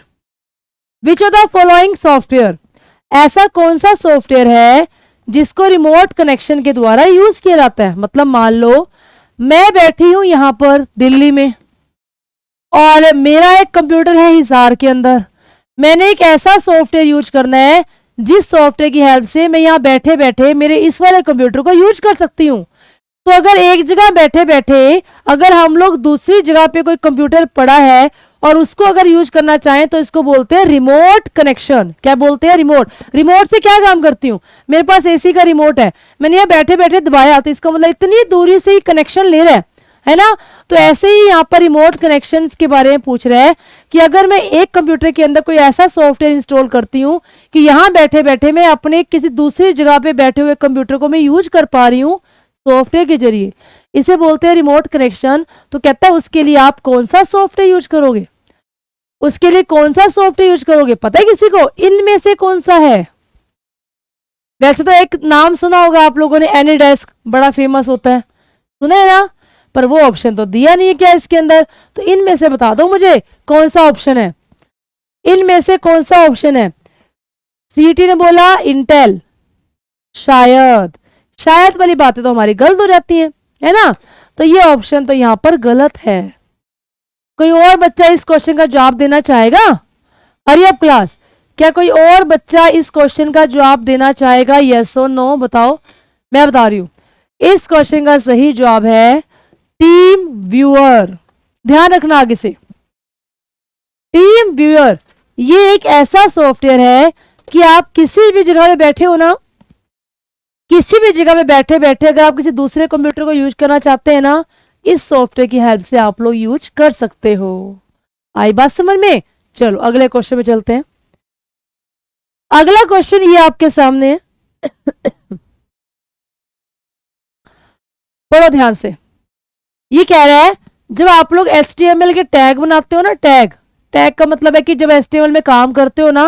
Which of the following software, ऐसा कौन सा सॉफ्टवेयर है जिसको रिमोट कनेक्शन के द्वारा यूज किया जाता है। मतलब मान लो मैं बैठी हूं यहां पर दिल्ली में, और मेरा एक कंप्यूटर है हिसार के अंदर, मैंने एक ऐसा सॉफ्टवेयर यूज करना है जिस सॉफ्टवेयर की हेल्प से मैं यहाँ बैठे बैठे मेरे इस वाले कंप्यूटर को यूज कर सकती हूँ। तो अगर एक जगह बैठे बैठे अगर हम लोग दूसरी जगह पे कोई कंप्यूटर पड़ा है और उसको अगर यूज करना चाहें, तो इसको बोलते हैं रिमोट कनेक्शन। क्या बोलते हैं? रिमोट। रिमोट से क्या काम करती हूँ, मेरे पास एसी का रिमोट है, मैंने यहाँ बैठे बैठे दबाया, तो इसका मतलब इतनी दूरी से ही कनेक्शन ले रहा है ना। तो ऐसे ही यहाँ पर रिमोट कनेक्शन के बारे में पूछ रहा है कि अगर मैं एक कंप्यूटर के अंदर कोई ऐसा सॉफ्टवेयर इंस्टॉल करती हूँ कि यहाँ बैठे बैठे मैं अपने किसी दूसरी जगह पे बैठे हुए कंप्यूटर को मैं यूज कर पा रही हूँ सॉफ्टवेयर के जरिए, इसे बोलते हैं रिमोट कनेक्शन। तो कहता है उसके लिए आप कौन सा सॉफ्टवेयर यूज करोगे, उसके लिए कौन सा सॉफ्टवेयर यूज करोगे, पता है किसी को? इनमें से कौन सा है? वैसे तो एक नाम सुना होगा आप लोगों ने, एनीडेस्क, बड़ा फेमस होता है, सुना है ना, पर वो ऑप्शन तो दिया नहीं है क्या इसके अंदर। तो इनमें से बता दो मुझे कौन सा ऑप्शन है, इनमें से कौन सा ऑप्शन है। सीईटी ने बोला इंटेल, शायद शायद वाली बातें तो हमारी गलत हो जाती है ना। तो ये ऑप्शन तो यहां पर गलत है। कोई और बच्चा इस क्वेश्चन का जवाब देना चाहेगा? हरी अप क्लास, क्या कोई और बच्चा इस क्वेश्चन का जवाब देना चाहेगा? यस और नो बताओ। मैं बता रही हूं, इस क्वेश्चन का सही जवाब है टीम व्यूअर। ध्यान रखना आगे से, टीम व्यूअर ये एक ऐसा सॉफ्टवेयर है कि आप किसी भी जगह में बैठे हो ना, किसी भी जगह में बैठे बैठे अगर आप किसी दूसरे कंप्यूटर को यूज करना चाहते हैं ना, इस सॉफ्टवेयर की हेल्प से आप लोग यूज कर सकते हो। आई बात समझ में? चलो अगले क्वेश्चन में चलते हैं। अगला क्वेश्चन ये आपके सामने है पढ़ो ध्यान से। ये कह रहा है जब आप लोग HTML के टैग बनाते हो ना, टैग का मतलब है कि जब HTML में काम करते हो ना,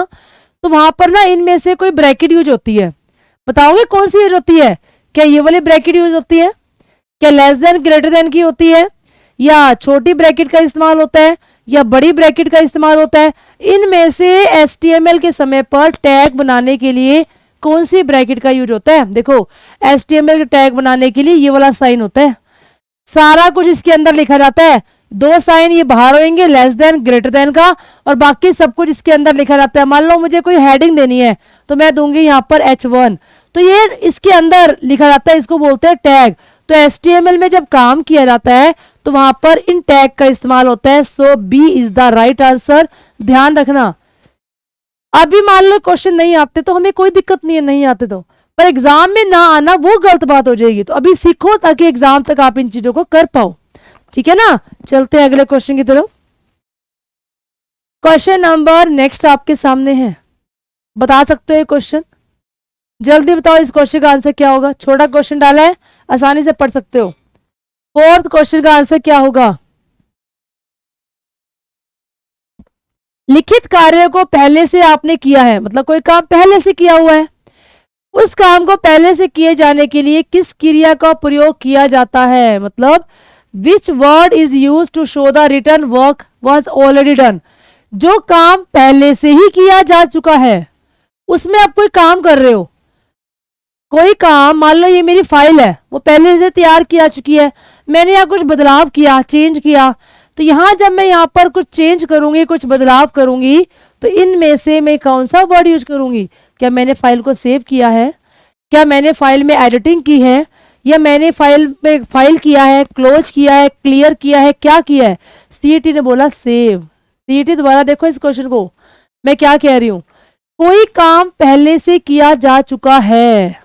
तो वहां पर ना इनमें से कोई ब्रैकेट यूज होती है। बताओगे कौन सी यूज होती है? क्या ये वाली ब्रैकेट यूज होती है? क्या लेस देन ग्रेटर देन की होती है? या छोटी ब्रैकेट का इस्तेमाल होता है? या बड़ी ब्रैकेट का इस्तेमाल होता है? इनमें से HTML के समय पर टैग बनाने के लिए कौन सी ब्रैकेट का यूज होता है? देखो HTML के टैग बनाने के लिए ये वाला साइन होता है, सारा कुछ इसके अंदर लिखा जाता है। दो साइन ये बाहर होंगे, लेस देन ग्रेटर देन का, और बाकी सब कुछ इसके अंदर लिखा जाता है। मान लो मुझे कोई हेडिंग देनी है तो मैं दूंगी यहाँ पर H1, तो ये इसके अंदर लिखा जाता है, इसको बोलते हैं टैग। तो HTML में जब काम किया जाता है तो वहां पर इन टैग का इस्तेमाल होता है। So B is the right answer. ध्यान रखना, अभी मान लो क्वेश्चन नहीं आते तो हमें कोई दिक्कत नहीं है, नहीं आते तो, पर एग्जाम में ना आना वो गलत बात हो जाएगी। तो अभी सीखो ताकि एग्जाम तक आप इन चीजों को कर पाओ, ठीक है ना। चलते हैं अगले क्वेश्चन की तरफ। क्वेश्चन नंबर नेक्स्ट आपके सामने है, बता सकते हो क्वेश्चन? जल्दी बताओ इस क्वेश्चन का आंसर क्या होगा। छोटा क्वेश्चन डाला है, आसानी से पढ़ सकते हो। फोर्थ क्वेश्चन का आंसर क्या होगा? लिखित कार्य को पहले से आपने किया है, मतलब कोई काम पहले से किया हुआ है, उस काम को पहले से किए जाने के लिए किस क्रिया का प्रयोग किया जाता है, मतलब which word is use to show the return work was already done. जो काम पहले से ही किया जा चुका है, उसमें आप कोई काम कर रहे हो, कोई काम, मान लो ये मेरी फाइल है, वो पहले से तैयार किया चुकी है, मैंने यहाँ कुछ बदलाव किया, चेंज किया, तो यहाँ जब मैं यहाँ पर कुछ चेंज करूंगी, कुछ बदलाव करूंगी, तो इनमें से मैं कौन सा वर्ड यूज करूंगी? क्या मैंने फाइल को सेव किया है, क्या मैंने फाइल में एडिटिंग की है, या मैंने फाइल किया है, क्लोज किया है, क्लियर किया है, क्या किया है? सीईटी ने बोला सेव। सीईटी दोबारा देखो इस क्वेश्चन को, मैं क्या कह रही हूं, कोई काम पहले से किया जा चुका है,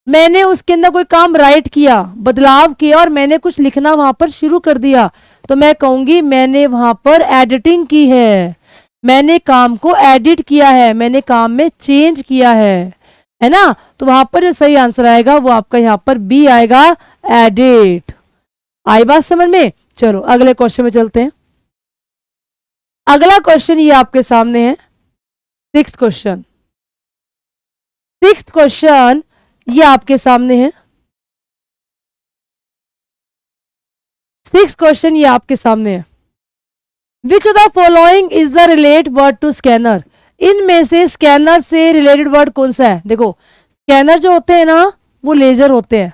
मैंने उसके अंदर कोई काम राइट किया, बदलाव किया, और मैंने कुछ लिखना वहां पर शुरू कर दिया, तो मैं कहूंगी मैंने वहां पर एडिटिंग की है, मैंने काम को एडिट किया है, मैंने काम में चेंज किया है ना? तो वहां पर जो सही आंसर आएगा वो आपका यहाँ पर बी आएगा, एडिट। आई बात समझ में? चलो अगले क्वेश्चन में चलते हैं। अगला क्वेश्चन ये आपके सामने है, सिक्स्थ क्वेश्चन। सिक्स्थ क्वेश्चन ये आपके सामने है, सिक्स्थ क्वेश्चन ये आपके सामने है। Which of the following is the relate word to scanner? इनमें से स्कैनर से रिलेटेड वर्ड कौन सा है? देखो स्कैनर जो होते हैं ना वो लेजर होते हैं,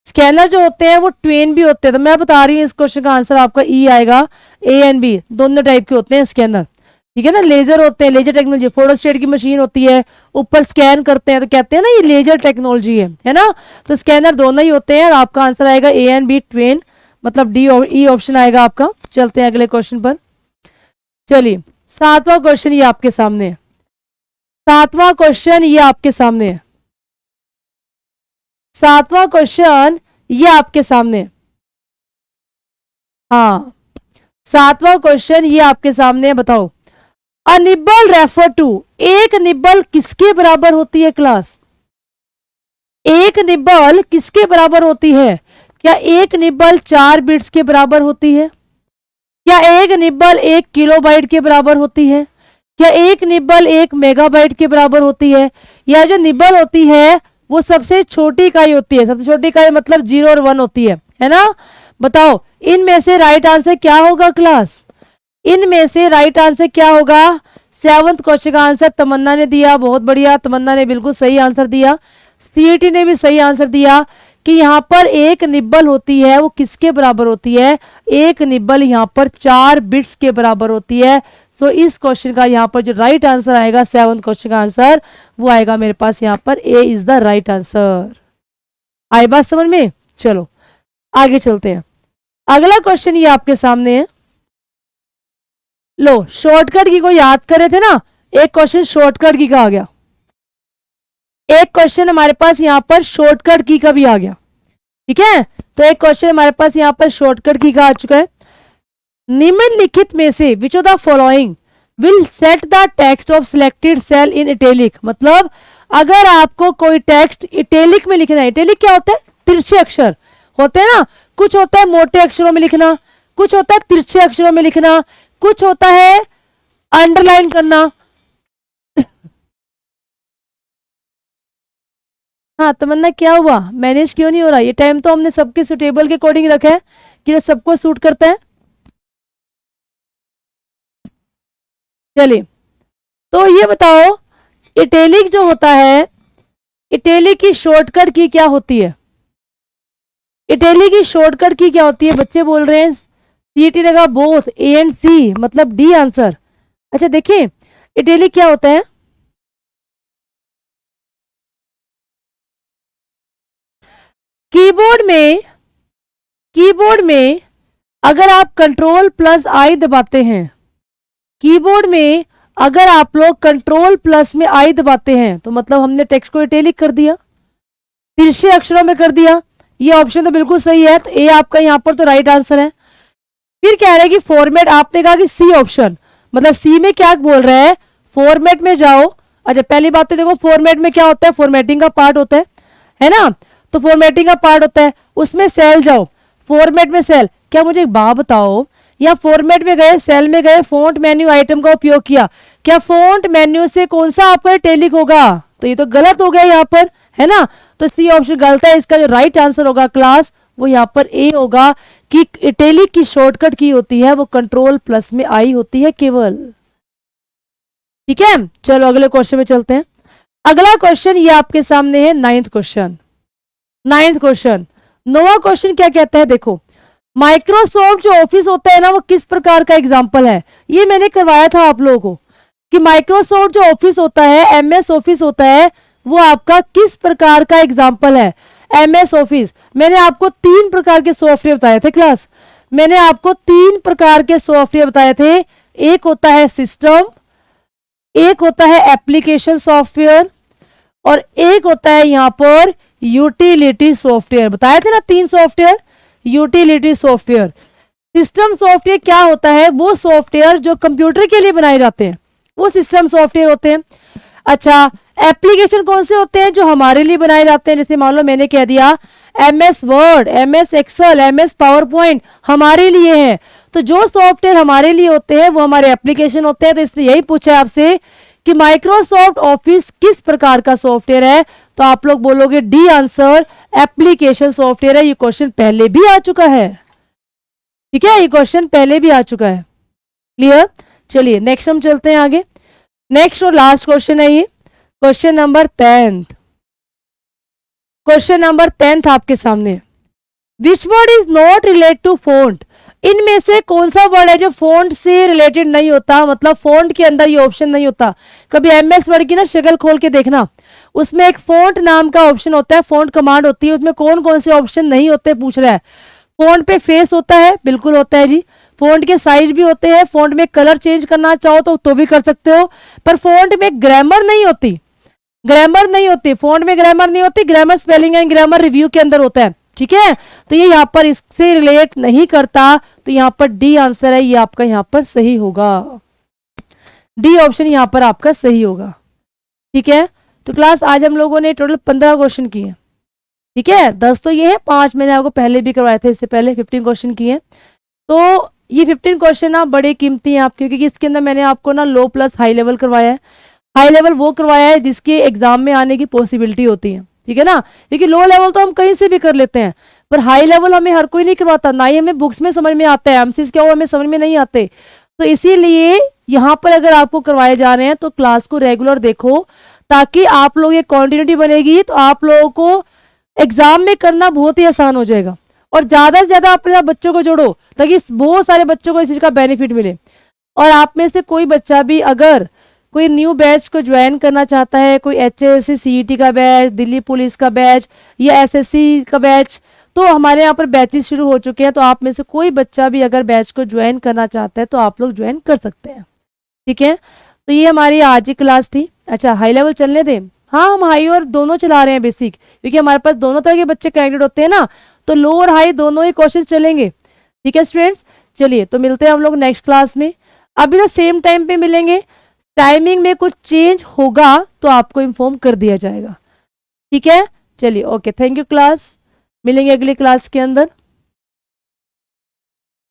स्कैनर जो होते हैं वो ट्वेन भी होते हैं। तो मैं बता रही हूँ इस क्वेश्चन का आंसर आपका ई आएगा, ए एंड बी दोनों टाइप के होते हैं स्कैनर, ठीक है ना? लेजर होते हैं, लेजर टेक्नोलॉजी, फोटोस्टेट की मशीन होती है, ऊपर स्कैन करते हैं तो कहते हैं ना ये लेजर टेक्नोलॉजी है ना? तो स्कैनर दोनों ही होते हैं और आपका आंसर आएगा ए एंड बी ट्वेन, मतलब डी ई ऑप्शन आएगा आपका। चलते हैं अगले क्वेश्चन पर। चलिए सातवां क्वेश्चन ये आपके सामने है, सातवां क्वेश्चन ये आपके सामने है, सातवां क्वेश्चन ये आपके सामने है। हाँ सातवां क्वेश्चन ये आपके सामने है, बताओ अ निब्बल रेफर टू, एक निब्बल किसके बराबर होती है क्लास? एक निब्बल किसके बराबर होती है? क्या एक निब्बल 4 बिट्स के बराबर होती है? क्या एक निब्बल 1 किलोबाइट के बराबर होती है? क्या एक निब्बल 1 मेगाबाइट के बराबर होती है? या जो निब्बल होती है वो सबसे छोटी इकाई होती है, सबसे छोटी इकाई मतलब 0 और 1 होती है ना? बताओ इनमें से राइट आंसर क्या होगा क्लास? इनमें से राइट आंसर क्या होगा? 7th क्वेश्चन का आंसर तमन्ना ने दिया, बहुत बढ़िया, तमन्ना ने बिल्कुल सही आंसर दिया। सीईटी ने भी सही आंसर दिया कि यहाँ पर एक निब्बल होती है वो किसके बराबर होती है? एक निब्बल यहाँ पर 4 बिट्स के बराबर होती है। सो इस क्वेश्चन का यहाँ पर जो राइट आंसर आएगा 7th क्वेश्चन का आंसर वो आएगा मेरे पास यहाँ पर ए इज द राइट आंसर। आई बात समझ में? चलो आगे चलते हैं। अगला क्वेश्चन ये आपके सामने है, लो शॉर्टकट की को याद करे थे ना, एक क्वेश्चन शॉर्टकट की का आ गया, एक क्वेश्चन हमारे पास यहाँ पर शॉर्टकट की का भी आ गया, ठीक है? तो एक क्वेश्चन हमारे पास यहाँ पर शॉर्टकट की का आ चुका है। निम्नलिखित में से which of the following will set the text of selected cell in italic? मतलब अगर आपको कोई टेक्स्ट इटैलिक में लिखना है, इटैलिक क्या होता है? तिरछे अक्षर होते हैं ना, कुछ होता है मोटे अक्षरों में लिखना, कुछ होता है तिरछे अक्षरों में लिखना, कुछ होता है अंडरलाइन करना। हाँ तमन्ना क्या हुआ, मैनेज क्यों नहीं हो रहा? ये टाइम तो हमने सबके सुटेबल के अकॉर्डिंग रखा है कि सबको सूट करता है। चलिए तो ये बताओ इटैलिक जो होता है, इटैलिक की शॉर्टकट की क्या होती है? इटैलिक की शॉर्टकट की क्या होती है? बच्चे बोल रहे हैं सीईटी ने कहा बोथ ए एंड सी, मतलब डी आंसर। अच्छा देखिए इटैलिक क्या होता है, कीबोर्ड में अगर आप कंट्रोल प्लस आई दबाते हैं, कीबोर्ड में अगर आप लोग कंट्रोल प्लस में आई दबाते हैं तो मतलब हमने टेक्स्ट को इटैलिक कर दिया, तिरछे अक्षरों में कर दिया। ये ऑप्शन तो बिल्कुल सही है, तो ए आपका यहाँ पर तो राइट आंसर है। फिर कह रहे हैं कि फॉर्मेट, आपने कहा कि सी ऑप्शन, मतलब सी में क्या बोल रहा है? फॉर्मेट में जाओ। अच्छा पहली बात तो देखो फॉर्मेट में क्या होता है? फॉर्मेटिंग का पार्ट होता है ना? तो फॉर्मेटिंग का पार्ट होता है, उसमें सेल जाओ, फॉर्मेट में सेल। क्या मुझे एक बात बताओ, या फॉर्मेट में गए, सेल में गए, फॉन्ट मेन्यू आइटम का उपयोग किया, क्या फॉन्ट मेन्यू से कौन सा आपका टैलिक होगा? तो ये तो गलत हो गया यहाँ पर, है ना। तो सी ऑप्शन गलत है। इसका जो राइट आंसर होगा क्लास वो यहाँ पर ए होगा कि इटैलिक की शॉर्टकट की होती है वो कंट्रोल प्लस में आई होती है केवल। ठीक है, चलो अगले क्वेश्चन में चलते हैं। अगला क्वेश्चन ये आपके सामने है 9th question. 9th question, 9वां question क्या कहता है, देखो माइक्रोसॉफ्ट जो ऑफिस होता है ना वो किस प्रकार का एग्जाम्पल है। ये मैंने करवाया था आप लोगों को कि माइक्रोसॉफ्ट जो ऑफिस होता है, एमएस ऑफिस होता है, वो आपका किस प्रकार का एग्जाम्पल है। एमएस ऑफिस, मैंने आपको 3 प्रकार के सॉफ्टवेयर बताए थे क्लास, मैंने आपको 3 प्रकार के सॉफ्टवेयर बताए थे। एक होता है सिस्टम, एक होता है एप्लीकेशन सॉफ्टवेयर, और एक होता है यहां पर यूटिलिटी सॉफ्टवेयर। बताए थे ना 3 software. Utility software, system software क्या होता है, वो सॉफ्टवेयर जो कंप्यूटर के लिए बनाए जाते हैं वो सिस्टम सॉफ्टवेयर होते हैं। अच्छा, एप्लीकेशन कौन से होते हैं, जो हमारे लिए बनाए जाते हैं। जैसे मान लो मैंने कह दिया MS Word, MS Excel, MS PowerPoint हमारे लिए है, तो जो सॉफ्टवेयर हमारे लिए होते हैं वो हमारे एप्लीकेशन होते हैं। तो इसने यही पूछा आपसे कि माइक्रोसॉफ्ट ऑफिस किस प्रकार का सॉफ्टवेयर है, तो आप लोग बोलोगे डी आंसर, एप्लीकेशन सॉफ्टवेयर है। ये क्वेश्चन पहले भी आ चुका है, ठीक है, ये क्वेश्चन पहले भी आ चुका है। क्लियर, चलिए नेक्स्ट हम चलते हैं आगे। नेक्स्ट और लास्ट क्वेश्चन है ये, question number 10th। Question number 10th आपके सामने, which word is not related to font. इनमें से कौन सा वर्ड है जो फॉन्ट से रिलेटेड नहीं होता, मतलब फॉन्ट के अंदर ये ऑप्शन नहीं होता। कभी एमएस वर्ड की ना शक्ल खोल के देखना, उसमें एक फॉन्ट नाम का ऑप्शन होता है, फॉन्ट कमांड होती है, उसमें कौन कौन से ऑप्शन नहीं होते पूछ रहा है। फॉन्ट पे फेस होता है, बिल्कुल होता है जी। फॉन्ट के साइज भी होते हैं, फॉन्ट में कलर चेंज करना चाहो तो भी कर सकते हो, पर फॉन्ट में ग्रामर नहीं होती, ग्रामर नहीं होती, फॉन्ट में ग्रामर नहीं होती। Grammar spelling and grammar review के अंदर होता है, ठीक है। तो ये यहाँ पर इससे रिलेट नहीं करता, तो यहाँ पर डी आंसर है, ये आपका यहाँ पर सही होगा। डी ऑप्शन यहाँ पर आपका सही होगा, ठीक है। तो क्लास आज हम लोगों ने टोटल 15 क्वेश्चन किए, ठीक है। 10 तो ये है, 5 मैंने आपको पहले भी करवाए थे, इससे पहले 15 क्वेश्चन किए। तो ये 15 क्वेश्चन ना बड़े कीमती हैं आपके, क्योंकि इसके अंदर मैंने आपको ना लो प्लस हाई लेवल करवाया है। हाई लेवल वो करवाया है जिसके एग्जाम में आने की पॉसिबिलिटी होती है, ठीक है ना। क्योंकि लो लेवल तो हम कहीं से भी कर लेते हैं, पर हाई लेवल हमें हर कोई नहीं करवाता, ना ही हमें बुक्स में समझ में आता है, एमसीज क्या वो हमें समझ में नहीं आते। तो इसीलिए यहाँ पर अगर आपको करवाए जा रहे हैं तो क्लास को रेगुलर देखो, ताकि आप लोग ये कॉन्टिन्यूटी बनेगी, तो आप लोगों को एग्जाम में करना बहुत ही आसान हो जाएगा। और ज्यादा से ज्यादा अपने साथ बच्चों को जोड़ो, ताकि बहुत सारे बच्चों को इस चीज का बेनिफिट मिले। और आप में से कोई बच्चा भी अगर कोई न्यू बैच को ज्वाइन करना चाहता है, कोई HSC CET का बैच, दिल्ली पुलिस का बैच या SSC का बैच, तो हमारे यहाँ पर बैचेस शुरू हो चुके हैं। तो आप में से कोई बच्चा भी अगर बैच को ज्वाइन करना चाहता है तो आप लोग ज्वाइन कर सकते हैं, ठीक है। तो ये हमारी आज की क्लास थी। अच्छा, हाई लेवल चलने दें, हाँ हम हाई और दोनों चला रहे हैं बेसिक, क्योंकि हमारे पास दोनों तरह के बच्चे कनेक्टेड होते हैं ना, तो लो और हाई दोनों ही कोर्सेज चलेंगे, ठीक है स्टूडेंट्स। चलिए तो मिलते हैं हम लोग नेक्स्ट क्लास में, अभी तो सेम टाइम पे मिलेंगे। टाइमिंग में कुछ चेंज होगा तो आपको इन्फॉर्म कर दिया जाएगा, ठीक है। चलिए ओके, थैंक यू क्लास, मिलेंगे अगली क्लास के अंदर।